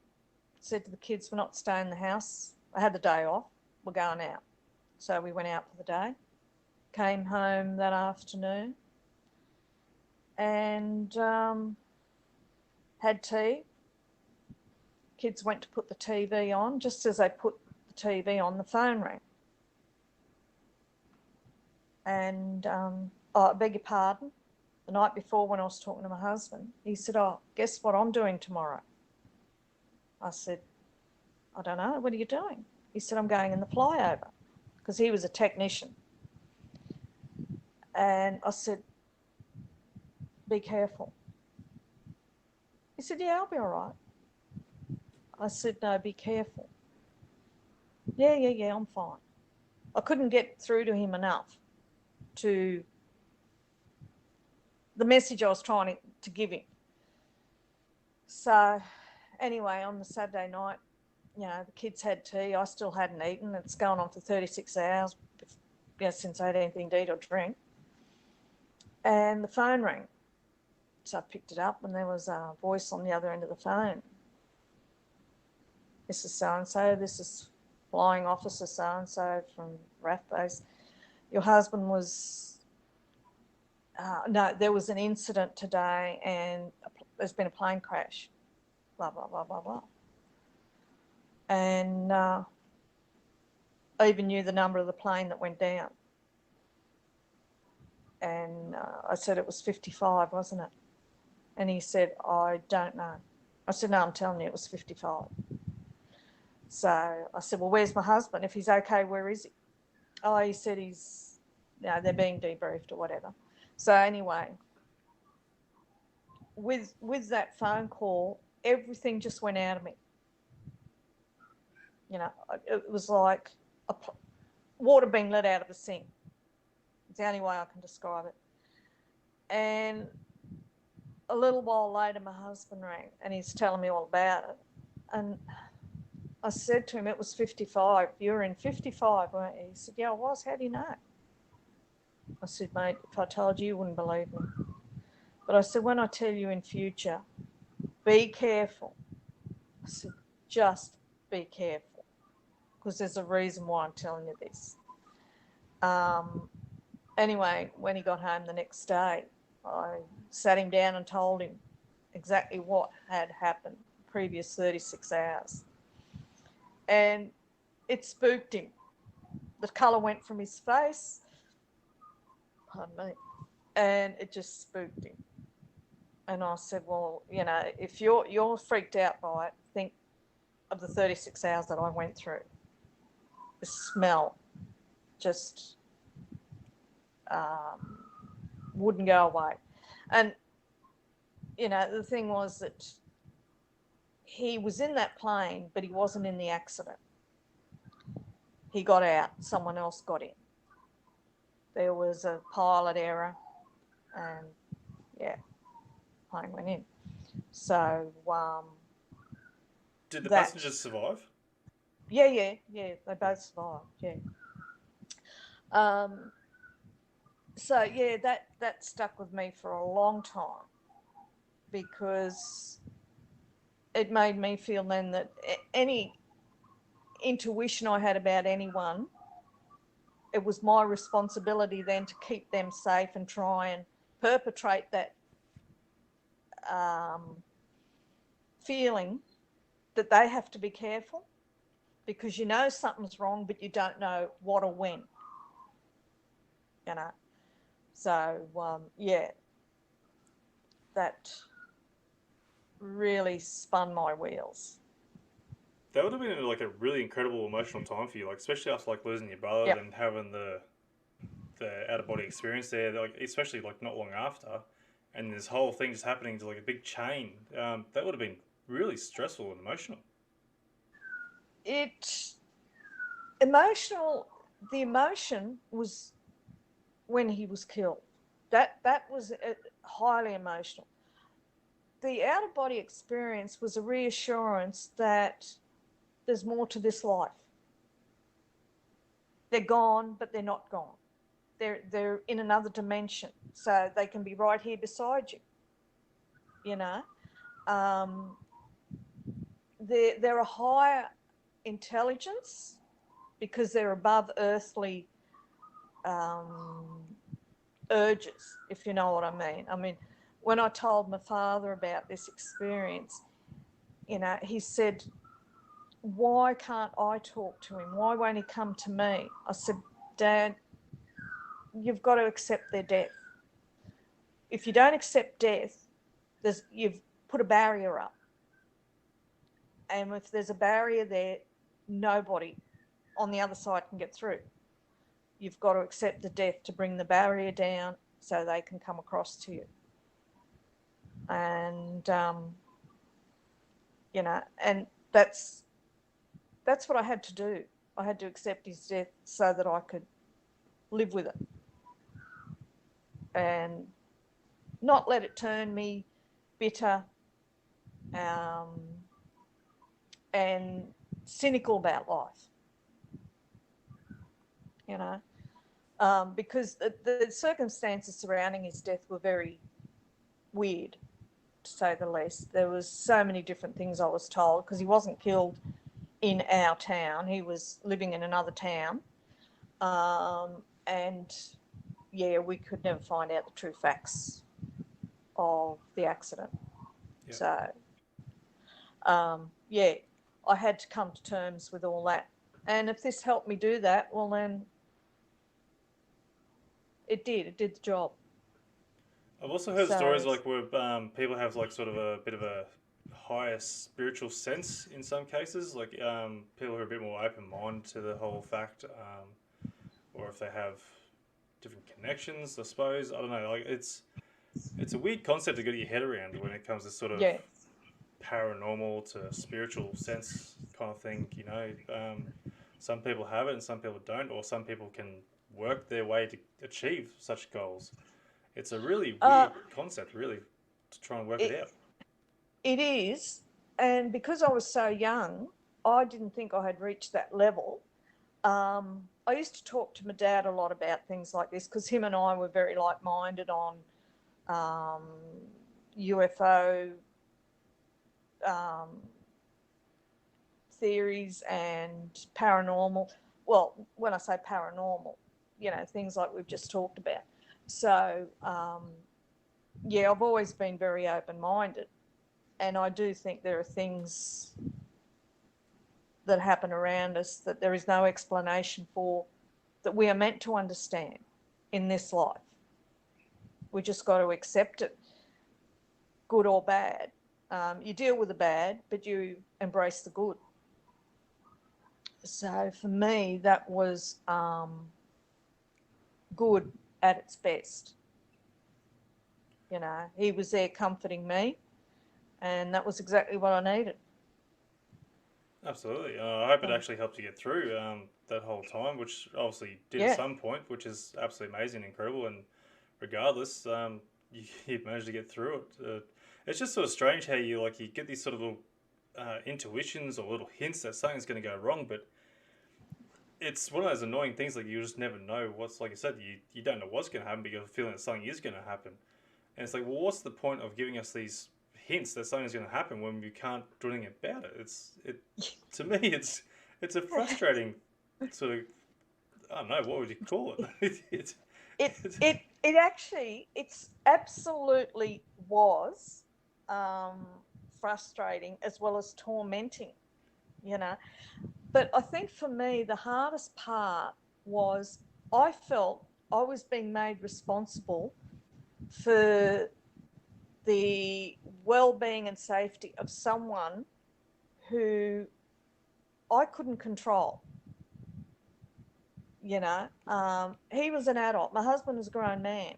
said to the kids, we're not staying in the house. I had the day off. We're going out. So we went out for the day. Came home that afternoon and had tea. Kids went to put the TV on. Just as they put the TV on, the phone rang. And I beg your pardon, the night before when I was talking to my husband, he said, oh, guess what I'm doing tomorrow? I said, I don't know, what are you doing? He said, I'm going in the flyover, because he was a technician. And I said, be careful. He said, yeah, I'll be all right. I said, no, be careful. Yeah, I'm fine. I couldn't get through to him enough to the message I was trying to give him. So anyway, on the Saturday night, you know, the kids had tea. I still hadn't eaten. It's going on for 36 hours, you know, since I had anything to eat or drink. And the phone rang. So I picked it up and there was a voice on the other end of the phone. This is so-and-so. This is Flying Officer so-and-so from RAF base. Your husband was... no, there was an incident today and there's been a plane crash. Blah, blah, blah, blah, blah. And I even knew the number of the plane that went down. And I said it was 55, wasn't it? And he said, I don't know. I said, no, I'm telling you, it was 55. So I said, well, where's my husband? If he's okay, where is he? Oh, he said he's, you know, they're being debriefed or whatever. So anyway, with that phone call, everything just went out of me. You know, it was like water being let out of a sink. It's the only way I can describe it. And a little while later, my husband rang and he's telling me all about it. And I said to him, it was 55. You were in 55, weren't you? He said, yeah, I was. How do you know? I said, mate, if I told you, you wouldn't believe me. But I said, when I tell you in future, be careful. I said, just be careful. Because there's a reason why I'm telling you this. Anyway, when he got home the next day, I sat him down and told him exactly what had happened the previous 36 hours. And it spooked him. The colour went from his face, pardon me, and it just spooked him. And I said, well, if you're freaked out by it, think of the 36 hours that I went through. The smell just wouldn't go away. And, the thing was that he was in that plane, but he wasn't in the accident. He got out, someone else got in. There was a pilot error, and plane went in. So, did the passengers survive? Yeah, they both survived. Yeah. So yeah, that stuck with me for a long time, because it made me feel then that any intuition I had about anyone, it was my responsibility then to keep them safe and try and perpetrate that feeling that they have to be careful, because something's wrong, but you don't know what or when. So that really spun my wheels. That would have been like a really incredible emotional time for you, like especially after like losing your brother Yep. and having the out of body experience there, like especially like not long after, and this whole thing just happening to like a big chain. That would have been really stressful and emotional. The emotion was when he was killed. That was highly emotional. The out of body experience was a reassurance that there's more to this life. They're gone, but they're not gone. They're in another dimension, so they can be right here beside you. They're a higher intelligence because they're above earthly urges, if you know what I mean. I mean, when I told my father about this experience, he said, why can't I talk to him? Why won't he come to me? I said, Dad, you've got to accept their death. If you don't accept death, you've put a barrier up. And if there's a barrier there, nobody on the other side can get through. You've got to accept the death to bring the barrier down so they can come across to you. And, and that's what I had to do. I had to accept his death so that I could live with it and not let it turn me bitter and cynical about life, because the circumstances surrounding his death were very weird, to say the least. There was so many different things I was told, because he wasn't killed in our town. He was living in another town. And we could never find out the true facts of the accident. Yep. So, I had to come to terms with all that. And if this helped me do that, well, then it did the job. I've also heard stories like where people have like sort of a bit of a higher spiritual sense in some cases, like people who are a bit more open-minded to the whole fact, or if they have different connections, I suppose. I don't know. Like it's a weird concept to get your head around when it comes to sort of paranormal to spiritual sense kind of thing. Some people have it and some people don't, or some people can work their way to achieve such goals. It's a really weird concept, really, to try and work it out. It is, and because I was so young, I didn't think I had reached that level. I used to talk to my dad a lot about things like this, because him and I were very like-minded on UFO theories and paranormal. Well, when I say paranormal, things like we've just talked about. So, I've always been very open-minded, and I do think there are things that happen around us that there is no explanation for, that we are meant to understand in this life. We just got to accept it, good or bad. You deal with the bad, but you embrace the good. So for me, that was good at its best. You know, he was there comforting me, and that was exactly what I needed. Absolutely. I hope it So, actually helped you get through that whole time, which obviously did at yeah, some point, which is absolutely amazing and incredible. And regardless, you managed to get through it. It's just sort of strange how you get these sort of little intuitions or little hints that something's going to go wrong, but it's one of those annoying things. Like you just never know what's, like you said, you don't know what's going to happen, but you're feeling that something is going to happen. And it's like, well, what's the point of giving us these hints that something's going to happen when we can't do anything about it? To me, it's a frustrating sort of, I don't know, what would you call it? It's it's absolutely was um, frustrating as well as tormenting, you know. But I think for me, the hardest part was I felt I was being made responsible for the well-being and safety of someone who I couldn't control. You know, he was an adult. My husband was a grown man.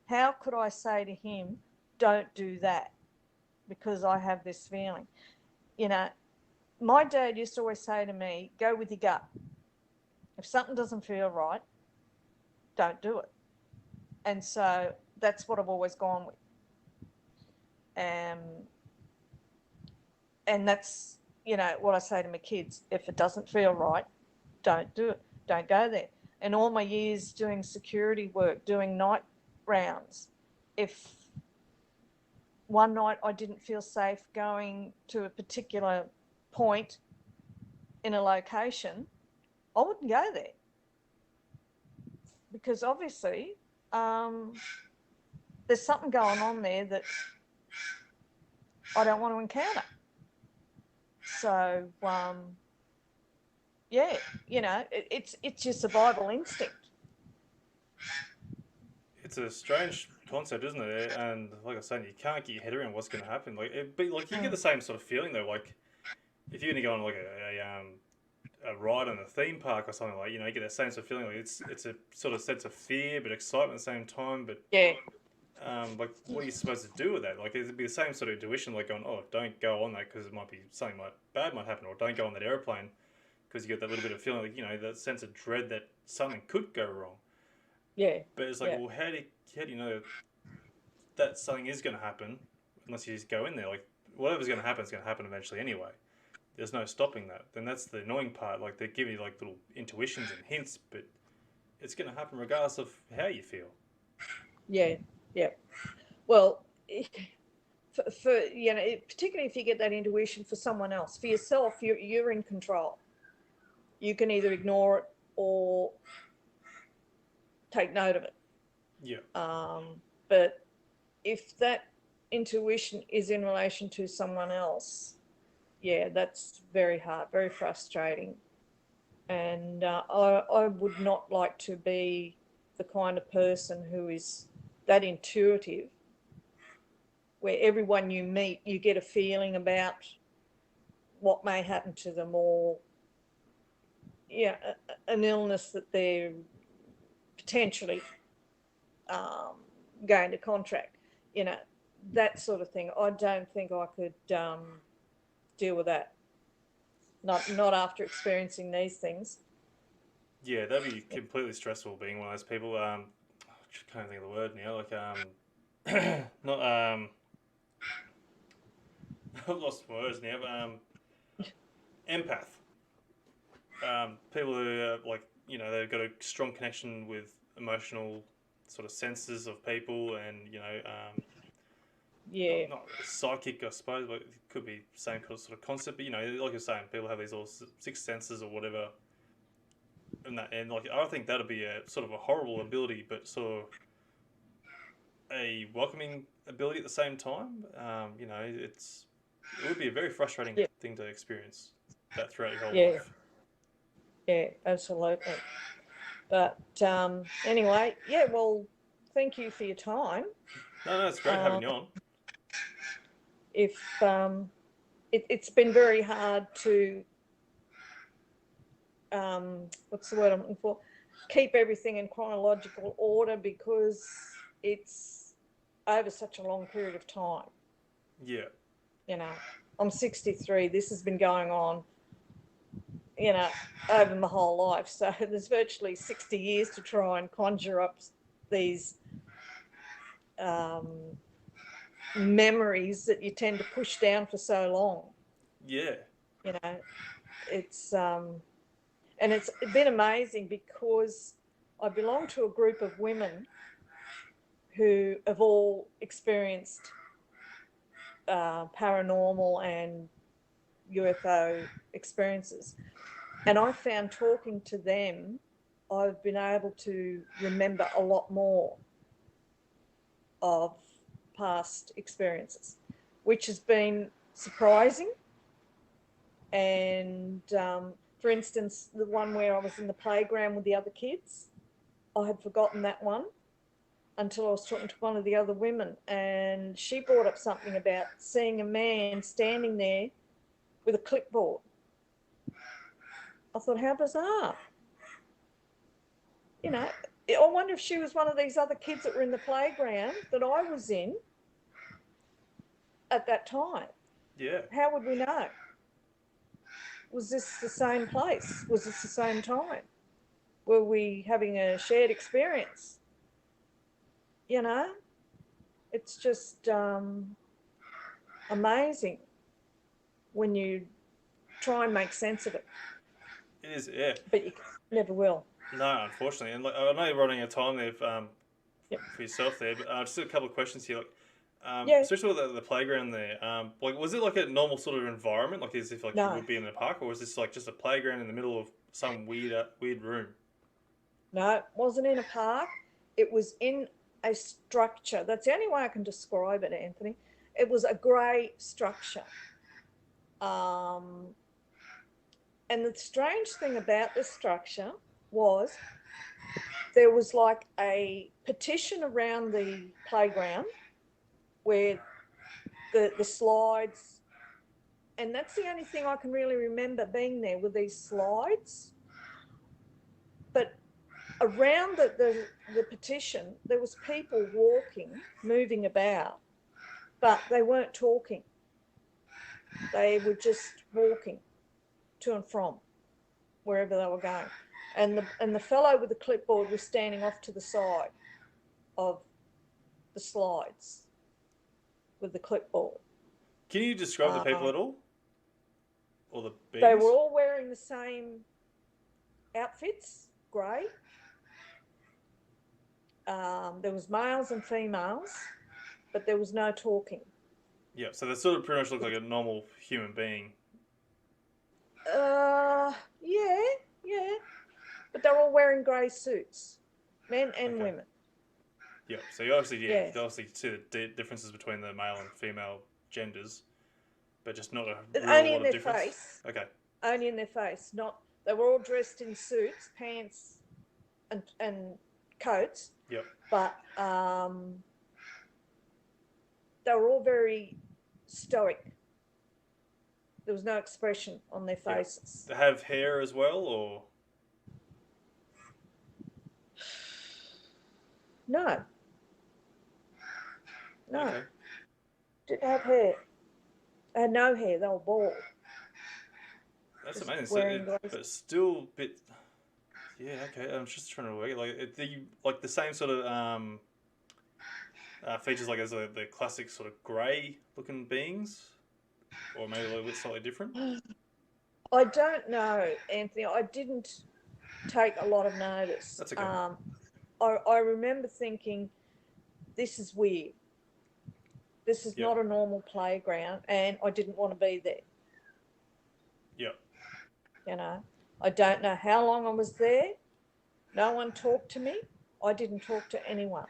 How could I say to him, "Don't do that," because I have this feeling? You know, my dad used to always say to me, "Go with your gut. If something doesn't feel right, don't do it." And so that's what I've always gone with. Um, and that's, you know, what I say to my kids: if it doesn't feel right, don't do it. Don't go there. And all my years doing security work, doing night rounds, if one night I didn't feel safe going to a particular point in a location, I wouldn't go there because obviously um, there's something going on there that I don't want to encounter. So yeah, you know, it's your survival instinct. it's a strange concept, isn't it? And like I said, you can't get your head around what's going to happen. But like you get Mm. the same sort of feeling though. Like if you're going to go on like a ride on a theme park or something, like you get that same sort of feeling. Like it's a sort of sense of fear but excitement at the same time. But Yeah, like what are you supposed to do with that? Like it'd be the same sort of intuition, like going, oh, don't go on that because it might be something bad might happen, or don't go on that airplane because you get that little bit of feeling, like that sense of dread that something could go wrong. yeah, But it's like, yeah, well, how do you know that something is going to happen unless you just go in there? Like whatever's going to happen is going to happen eventually anyway. There's no stopping that. Then that's the annoying part. Like they give you like little intuitions and hints, but it's going to happen regardless of how you feel. yeah, yeah. Well, for you know, particularly if you get that intuition for someone else, for yourself, you're in control. You can either ignore it or take note of it. Yeah. But if that intuition is in relation to someone else, yeah, that's very hard, very frustrating. And I would not like to be the kind of person who is that intuitive, where everyone you meet, you get a feeling about what may happen to them, or yeah, an illness that they're potentially um, going to contract. You know, that sort of thing. I don't think I could deal with that. Not after experiencing these things. Yeah, that'd be completely stressful being one of those people. I can't think of the word now. Like not I've lost words now. But, empath. People who are like they've got a strong connection with emotional sort of senses of people, and Yeah, not psychic, I suppose, but it could be same sort of concept. But like you're saying, people have these all sixth senses or whatever, and like I think that'd be a sort of a horrible ability, but sort of a welcoming ability at the same time. It would be a very frustrating yeah, thing to experience. that throughout your whole Yeah. life. Yeah, absolutely. But anyway, yeah, well, thank you for your time. No, it's great Uh, having you on. if it's been very hard to, what's the word I'm looking for? Keep everything in chronological order because it's over such a long period of time. Yeah. You know, I'm 63. This has been going on, you know, over my whole life. So there's virtually 60 years to try and conjure up these um, memories that you tend to push down for so long. Yeah. You know, it's and it's been amazing because I belong to a group of women who have all experienced paranormal and UFO experiences. And I found talking to them, I've been able to remember a lot more of past experiences, which has been surprising. And for instance, the one where I was in the playground with the other kids, I had forgotten that one until I was talking to one of the other women, and she brought up something about seeing a man standing there with a clipboard. I thought, how bizarre. You know, I wonder if she was one of these other kids that were in the playground that I was in at that time. Yeah. How would we know? Was this the same place? Was this the same time? Were we having a shared experience? You know, it's just amazing when you try and make sense of it, It is, yeah. but you never will. No, unfortunately. And like, I know you're running out of time there Yep. for yourself there, but just a couple of questions here. Like, Yeah, especially with the playground there, like, was it like a normal sort of environment, like as if like you no, would be in a park, or was this like just a playground in the middle of some weird room? no, it wasn't in a park. It was in a structure. That's the only way I can describe it, Anthony. It was a grey structure. Um, and the strange thing about this structure was there was like a petition around the playground where the slides, and that's the only thing I can really remember being there with these slides. But around the petition, there was people walking, moving about, but they weren't talking. They were just walking to and from wherever they were going. And the fellow with the clipboard was standing off to the side of the slides with the clipboard. Can you describe the people Uh, at all, or the they were beings? all wearing the same outfits, grey. There was males and females, but there was no talking. Yeah, so they sort of pretty much look like a normal human being. Uh, yeah, yeah. But they're all wearing grey suits, men and Okay. women. Yeah, so you obviously, yeah, you Yes. can obviously see the differences between the male and female genders, but just not a real Only lot in of their difference. face. Okay. Only in their face. Not. They were all dressed in suits, pants, and coats, Yep. but they were all very stoic. There was no expression on their Yep. faces. They have hair as well, or No, no. okay. Didn't have hair. They had no hair. They were bald. That's Just amazing. So, wearing grey. but still, a bit. Yeah. Okay. I'm just trying to work it. Like the same sort of features like as the classic sort of grey looking beings, or maybe a little bit slightly different. I don't know, Anthony. I didn't take a lot of notice. That's okay. I remember thinking, this is weird. This is Yep. not a normal playground, and I didn't want to be there. Yep. You know, I don't know how long I was there. No one talked to me. I didn't talk to anyone.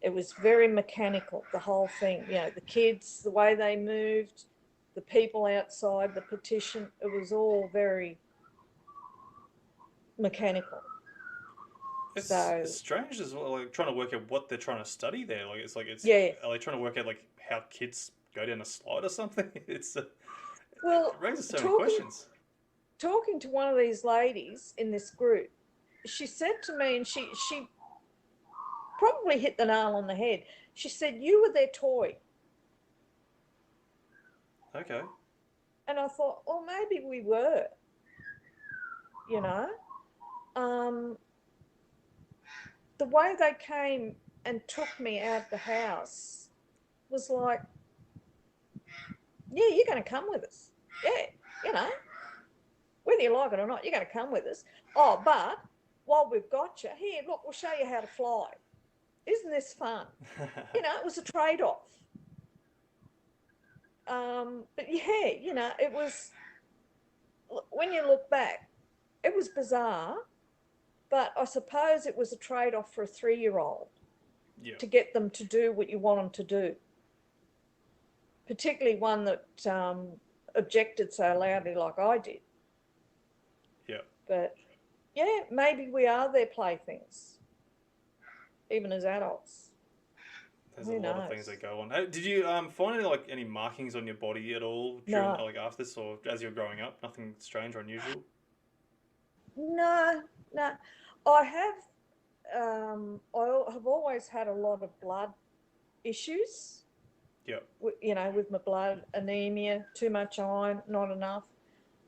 It was very mechanical, the whole thing. You know, the kids, the way they moved, the people outside, the petition, it was all very mechanical. It's So strange as well, like trying to work out what they're trying to study there. Like it's yeah, are they trying to work out like how kids go down a slide or something? It well, raises so many talking questions. talking to one of these ladies in this group, she said to me, and she probably hit the nail on the head. She said, "You were their toy." Okay. And I thought, well, maybe we were, you know. Um, the way they came and took me out of the house was like, yeah, you're going to come with us. Yeah, you know, whether you like it or not, you're going to come with us. Oh, but while we've got you, here, look, we'll show you how to fly. Isn't this fun? You know, it was a trade-off. But yeah, you know, it was, when you look back, it was bizarre, but I suppose it was a trade-off for a 3-year-old Yeah. to get them to do what you want them to do, particularly one that objected so loudly like I did. Yeah. But yeah, maybe we are their playthings, even as adults. There's a Who lot of knows? things that go on. Hey, did you find any markings on your body at all during No, after this or as you're growing up? Nothing strange or unusual. no, no. I have, I have always had a lot of blood issues. Yeah. You know, with my blood, anemia, too much iron, not enough.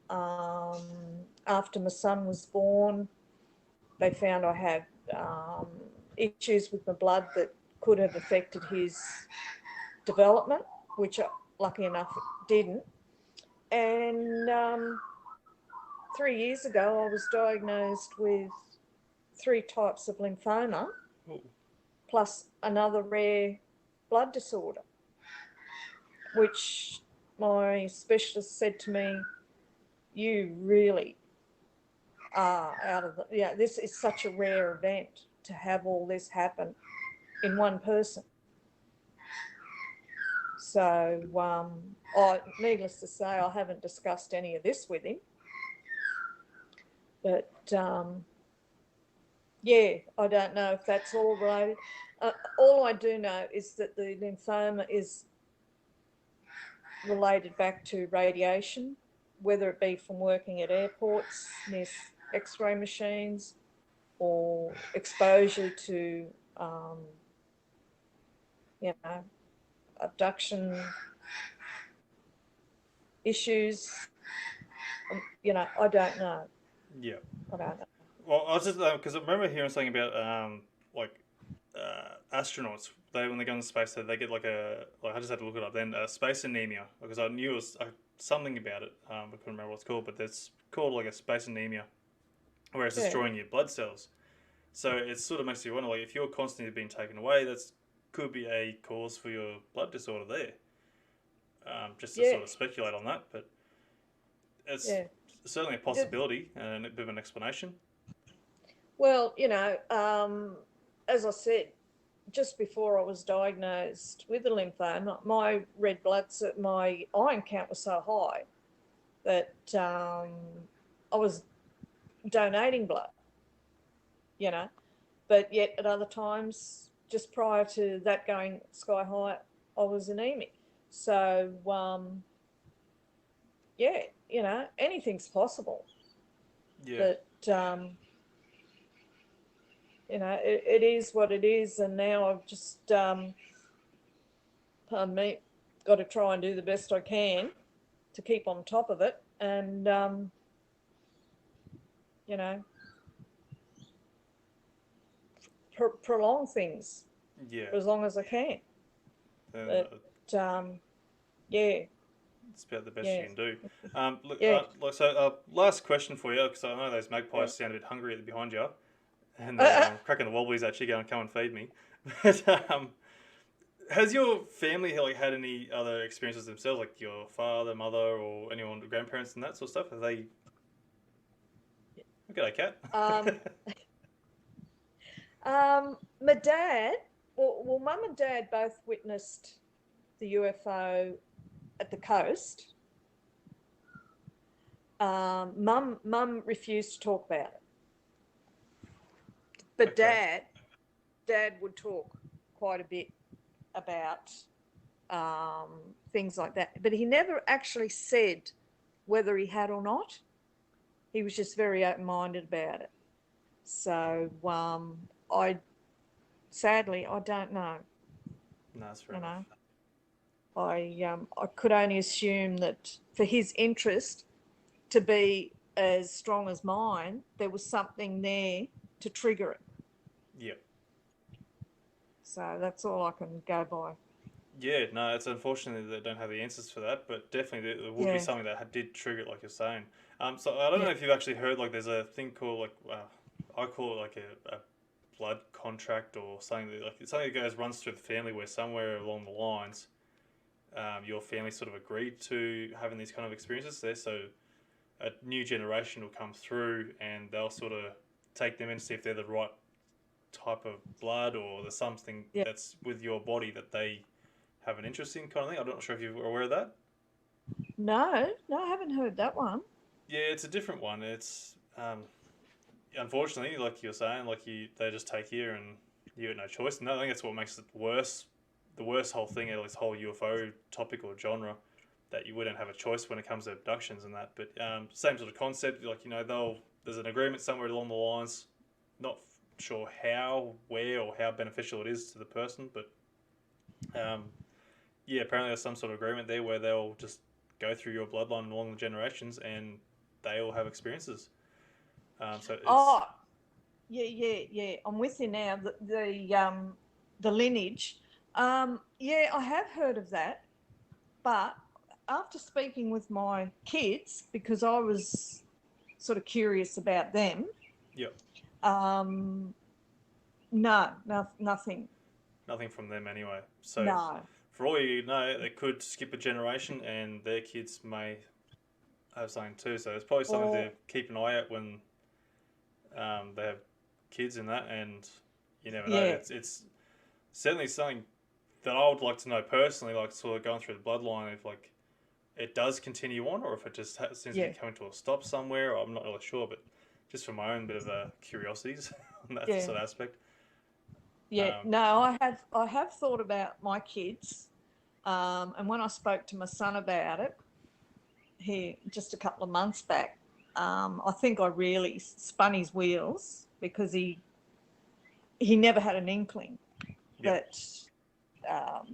Um, After my son was born, they found I had issues with my blood that could have affected his development, which lucky enough it didn't. And 3 years ago, I was diagnosed with 3 types of lymphoma, Oh. plus another rare blood disorder, which my specialist said to me, you really are out of the, yeah, this is such a rare event to have all this happen in one person. So, needless to say, I haven't discussed any of this with him. But yeah, I don't know if that's all related. All I do know is that the lymphoma is related back to radiation, whether it be from working at airports near X-ray machines or exposure to, you know, abduction issues. You know, I don't know. Yeah. I don't know. Well, I was just because I remember hearing something about like astronauts. They when they go into space, they get I just had to look it up. Then space anemia because I knew it was something about it. I couldn't remember what it's called, but it's called like a space anemia, where it's Yeah, destroying your blood cells. So it sort of makes you wonder, like, if you're constantly being taken away, that's could be a cause for your blood disorder there. Just to yeah, sort of speculate on that, but it's yeah. certainly a possibility and a bit of an explanation. Well, you know, as I said, just before I was diagnosed with the lymphoma, my red blood, my iron count was so high that I was donating blood, you know, but yet at other times, just prior to that going sky high, I was anemic. So, yeah, you know, anything's possible. Yeah, But, you know, it is what it is. And now I've just, pardon me, got to try and do the best I can to keep on top of it and, you know, prolong things yeah. for as long as I can. Then But, yeah, it's about the best you yeah, can do. Look, yeah. last question for you, because I know those Yeah. magpies sound a bit hungry behind you, and they're cracking the wobblies at you, going, "Come and feed me." But has your family had any other experiences themselves, like your father, mother, or anyone, grandparents, and that sort of stuff? Have they? Look at that Um, cat. my dad, mum and dad both witnessed the UFO at the coast. Mum refused to talk about it, but Okay. Dad would talk quite a bit about things like that. But he never actually said whether he had or not. He was just very open-minded about it. So I sadly I don't know. No, that's fair You enough. know, I could only assume that for his interest to be as strong as mine, there was something there to trigger it. Yeah. So that's all I can go by. Yeah, no, it's unfortunate that they don't have the answers for that, but definitely there would be Yeah, something that did trigger it, like you're saying. So I don't yeah. know if you've actually heard, like, there's a thing called, like, I call it like a blood contract or something like it's something that runs through the family where somewhere along the lines, your family sort of agreed to having these kind of experiences there. So a new generation will come through and they'll sort of take them in to see if they're the right type of blood or there's something Yeah. that's with your body that they have an interest in, kind of thing. I'm not sure if you're aware of that. No, no, I haven't heard that one. Yeah, it's a different one. It's unfortunately, like you're saying, like they just take you and you got no choice. And I think that's what makes it worse. The worst whole thing of this whole UFO topic or genre, that you wouldn't have a choice when it comes to abductions and that. But same sort of concept. Like there's an agreement somewhere along the lines. Not sure how, where, or how beneficial it is to the person, but um, yeah, apparently there's some sort of agreement there where they'll just go through your bloodline along the generations and they all have experiences. So it's Oh, yeah, yeah, yeah. I'm with you now. The lineage. Yeah, I have heard of that, but after speaking with my kids, because I was sort of curious about them, yep, um, no, no, nothing. nothing from them anyway. So No. for all you know, they could skip a generation and their kids may have something too. So it's probably something to Or keep an eye out when they have kids in that, and you never know. yeah, It's certainly something that I would like to know personally, like sort of going through the bloodline, if like it does continue on, or if it just seems to be yeah, coming to a stop somewhere. I'm not really sure, but just for my own bit of curiosities on that yeah, sort of aspect. yeah. Um, No, I have thought about my kids, and when I spoke to my son about it, he just a couple of months back, I think I really spun his wheels because he never had an inkling yep, that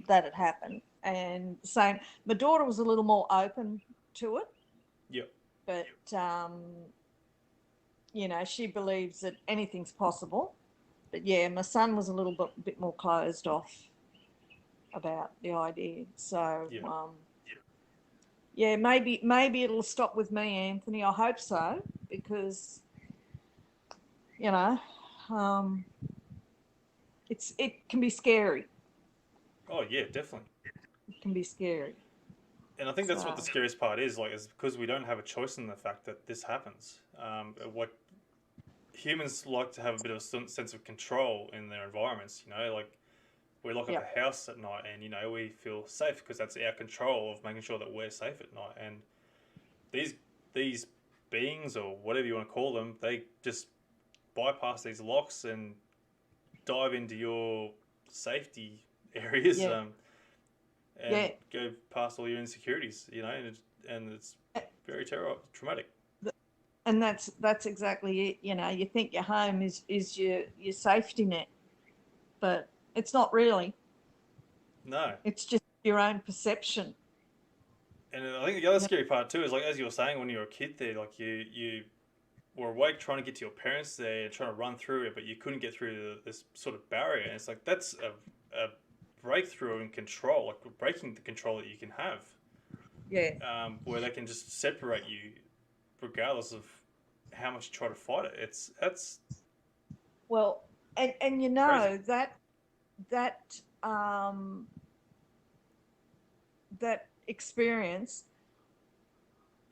that had happened. And same, my daughter was a little more open to it, yep, but she believes that anything's possible. But yeah, my son was a little bit more closed off about the idea. So yep. yeah, maybe it'll stop with me, Anthony. I hope so, because you know, um, it can be scary. Oh yeah, definitely. It can be scary. And I think that's what So the scariest part is because we don't have a choice in the fact that this happens. What humans like to have a bit of a sense of control in their environments. Like we lock up yeah, the house at night, and we feel safe because that's our control of making sure that we're safe at night. And these these beings or whatever you want to call them, they just bypass these locks and dive into your safety areas, yeah, and yeah. go past all your insecurities. And it's very traumatic. And that's exactly it. You think your home is your safety net, but it's not really. No, It's just your own perception. and I think the other scary part too is like as you were saying when you were a kid there, like you were awake trying to get to your parents there and trying to run through it, but you couldn't get through this sort of barrier. And it's like that's a breakthrough in control, like breaking the control that you can have, Yeah. where they can just separate you regardless of how much you try to fight it. That's Well, and crazy. that um, that experience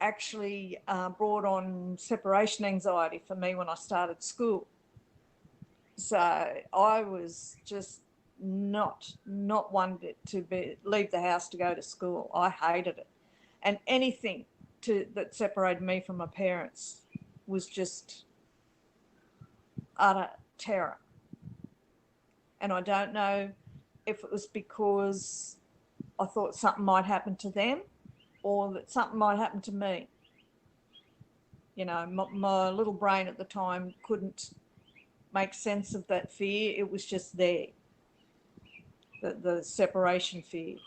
actually brought on separation anxiety for me when I started school. So I was just not one to leave the house to go to school. I hated it, and anything that separated me from my parents was just utter terror. And I don't know if it was because I thought something might happen to them or that something might happen to me. You know, my little brain at the time couldn't make sense of that fear. It was just there, the separation fear.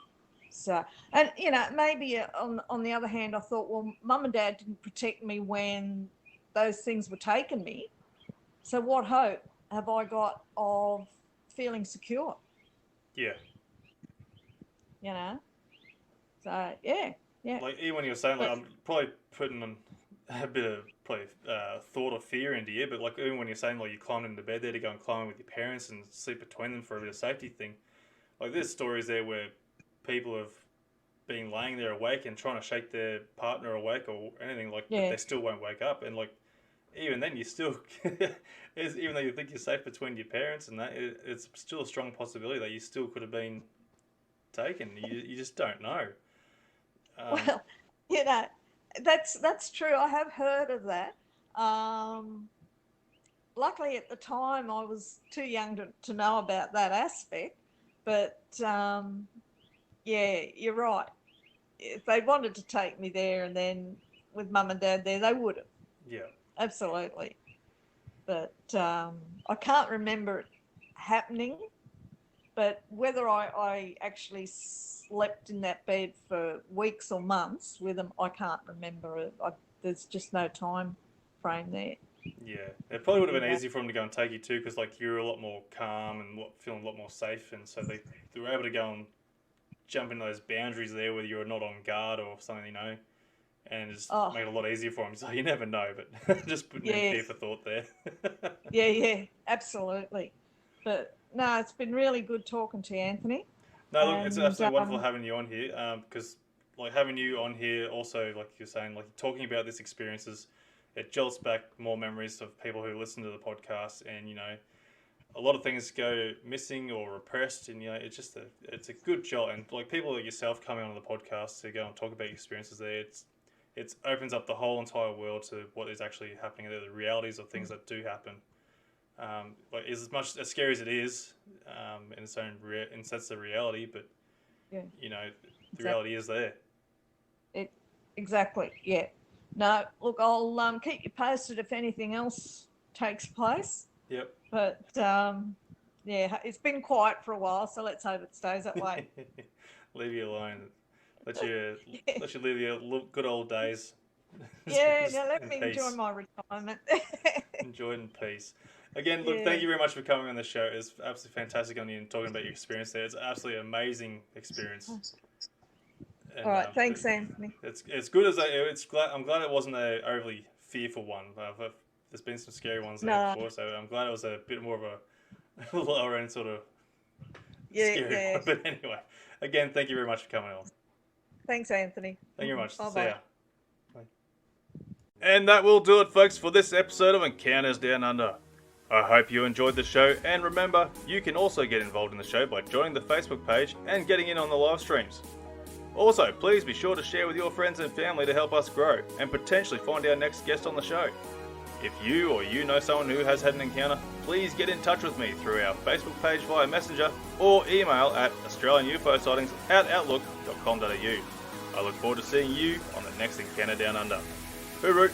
So, and, you know, maybe on the other hand, I thought, well, Mum and Dad didn't protect me when those things were taking me. So what hope have I got of feeling secure? Yeah. You know? So, yeah. Like, even when you were saying, like, I'm probably putting a bit of probably thought or fear into you, but like, even when you're saying, like, you climbed into bed there to go and climb with your parents and sleep between them for a bit of safety thing, like, there's stories there where people have been laying there awake and trying to shake their partner awake or anything, like, but they still won't wake up. And, like, even then, you still, even though you think you're safe between your parents and that, it's still a strong possibility that you still could have been taken. You just don't know. Well, you know, that's true. I have heard of that. Luckily, at the time, I was too young to know about that aspect. But, yeah, you're right. If they wanted to take me there and then with Mum and Dad there, they would have. Yeah. Absolutely. But I can't remember it happening. But whether I actually slept in that bed for weeks or months with them, I can't remember. There's just no time frame there. Yeah, it probably would have been easy for them to go and take you too, because like you were a lot more calm and feeling a lot more safe, and so they were able to go and jump into those boundaries there where you're not on guard or something, you know, and just make it a lot easier for them. So you never know, but just putting in fear for thought there. Yeah, absolutely. But no, it's been really good talking to you, Anthony. No, look, it's absolutely wonderful having you on here, because like having you on here also, like you're saying, like talking about these experiences, it jolts back more memories of people who listen to the podcast, and you know, a lot of things go missing or repressed, and you know, it's a good jolt, and like people like yourself coming on the podcast to go and talk about your experiences there, it opens up the whole entire world to what is actually happening there, the realities of things that do happen. Like as much as scary as it is, in its own in sense of reality, but you know, the reality is there. Exactly. Yeah. No, look, I'll keep you posted if anything else takes place. Yep. But yeah, it's been quiet for a while, so let's hope it stays that way. Leave you alone. Let you live your good old days. Yeah, now let me enjoy my retirement. Enjoy it in peace. Again, look, thank you very much for coming on the show. It's absolutely fantastic on you and talking about your experience there. It's an absolutely amazing experience. And, all right, thanks, Anthony. It's good as I'm glad it wasn't an overly fearful one. There's been some scary ones there before, so I'm glad it was a bit more of a lower end sort of scary one. But anyway, again, thank you very much for coming on. Thanks, Anthony. Thank you very much. Bye-bye. See ya. Bye. And that will do it, folks, for this episode of Encounters Down Under. I hope you enjoyed the show, and remember, you can also get involved in the show by joining the Facebook page and getting in on the live streams. Also, please be sure to share with your friends and family to help us grow and potentially find our next guest on the show. If you or you know someone who has had an encounter, please get in touch with me through our Facebook page via Messenger or email at australianufosighting@outlook.com.au. I look forward to seeing you on the next Encounter Down Under. Hooroo!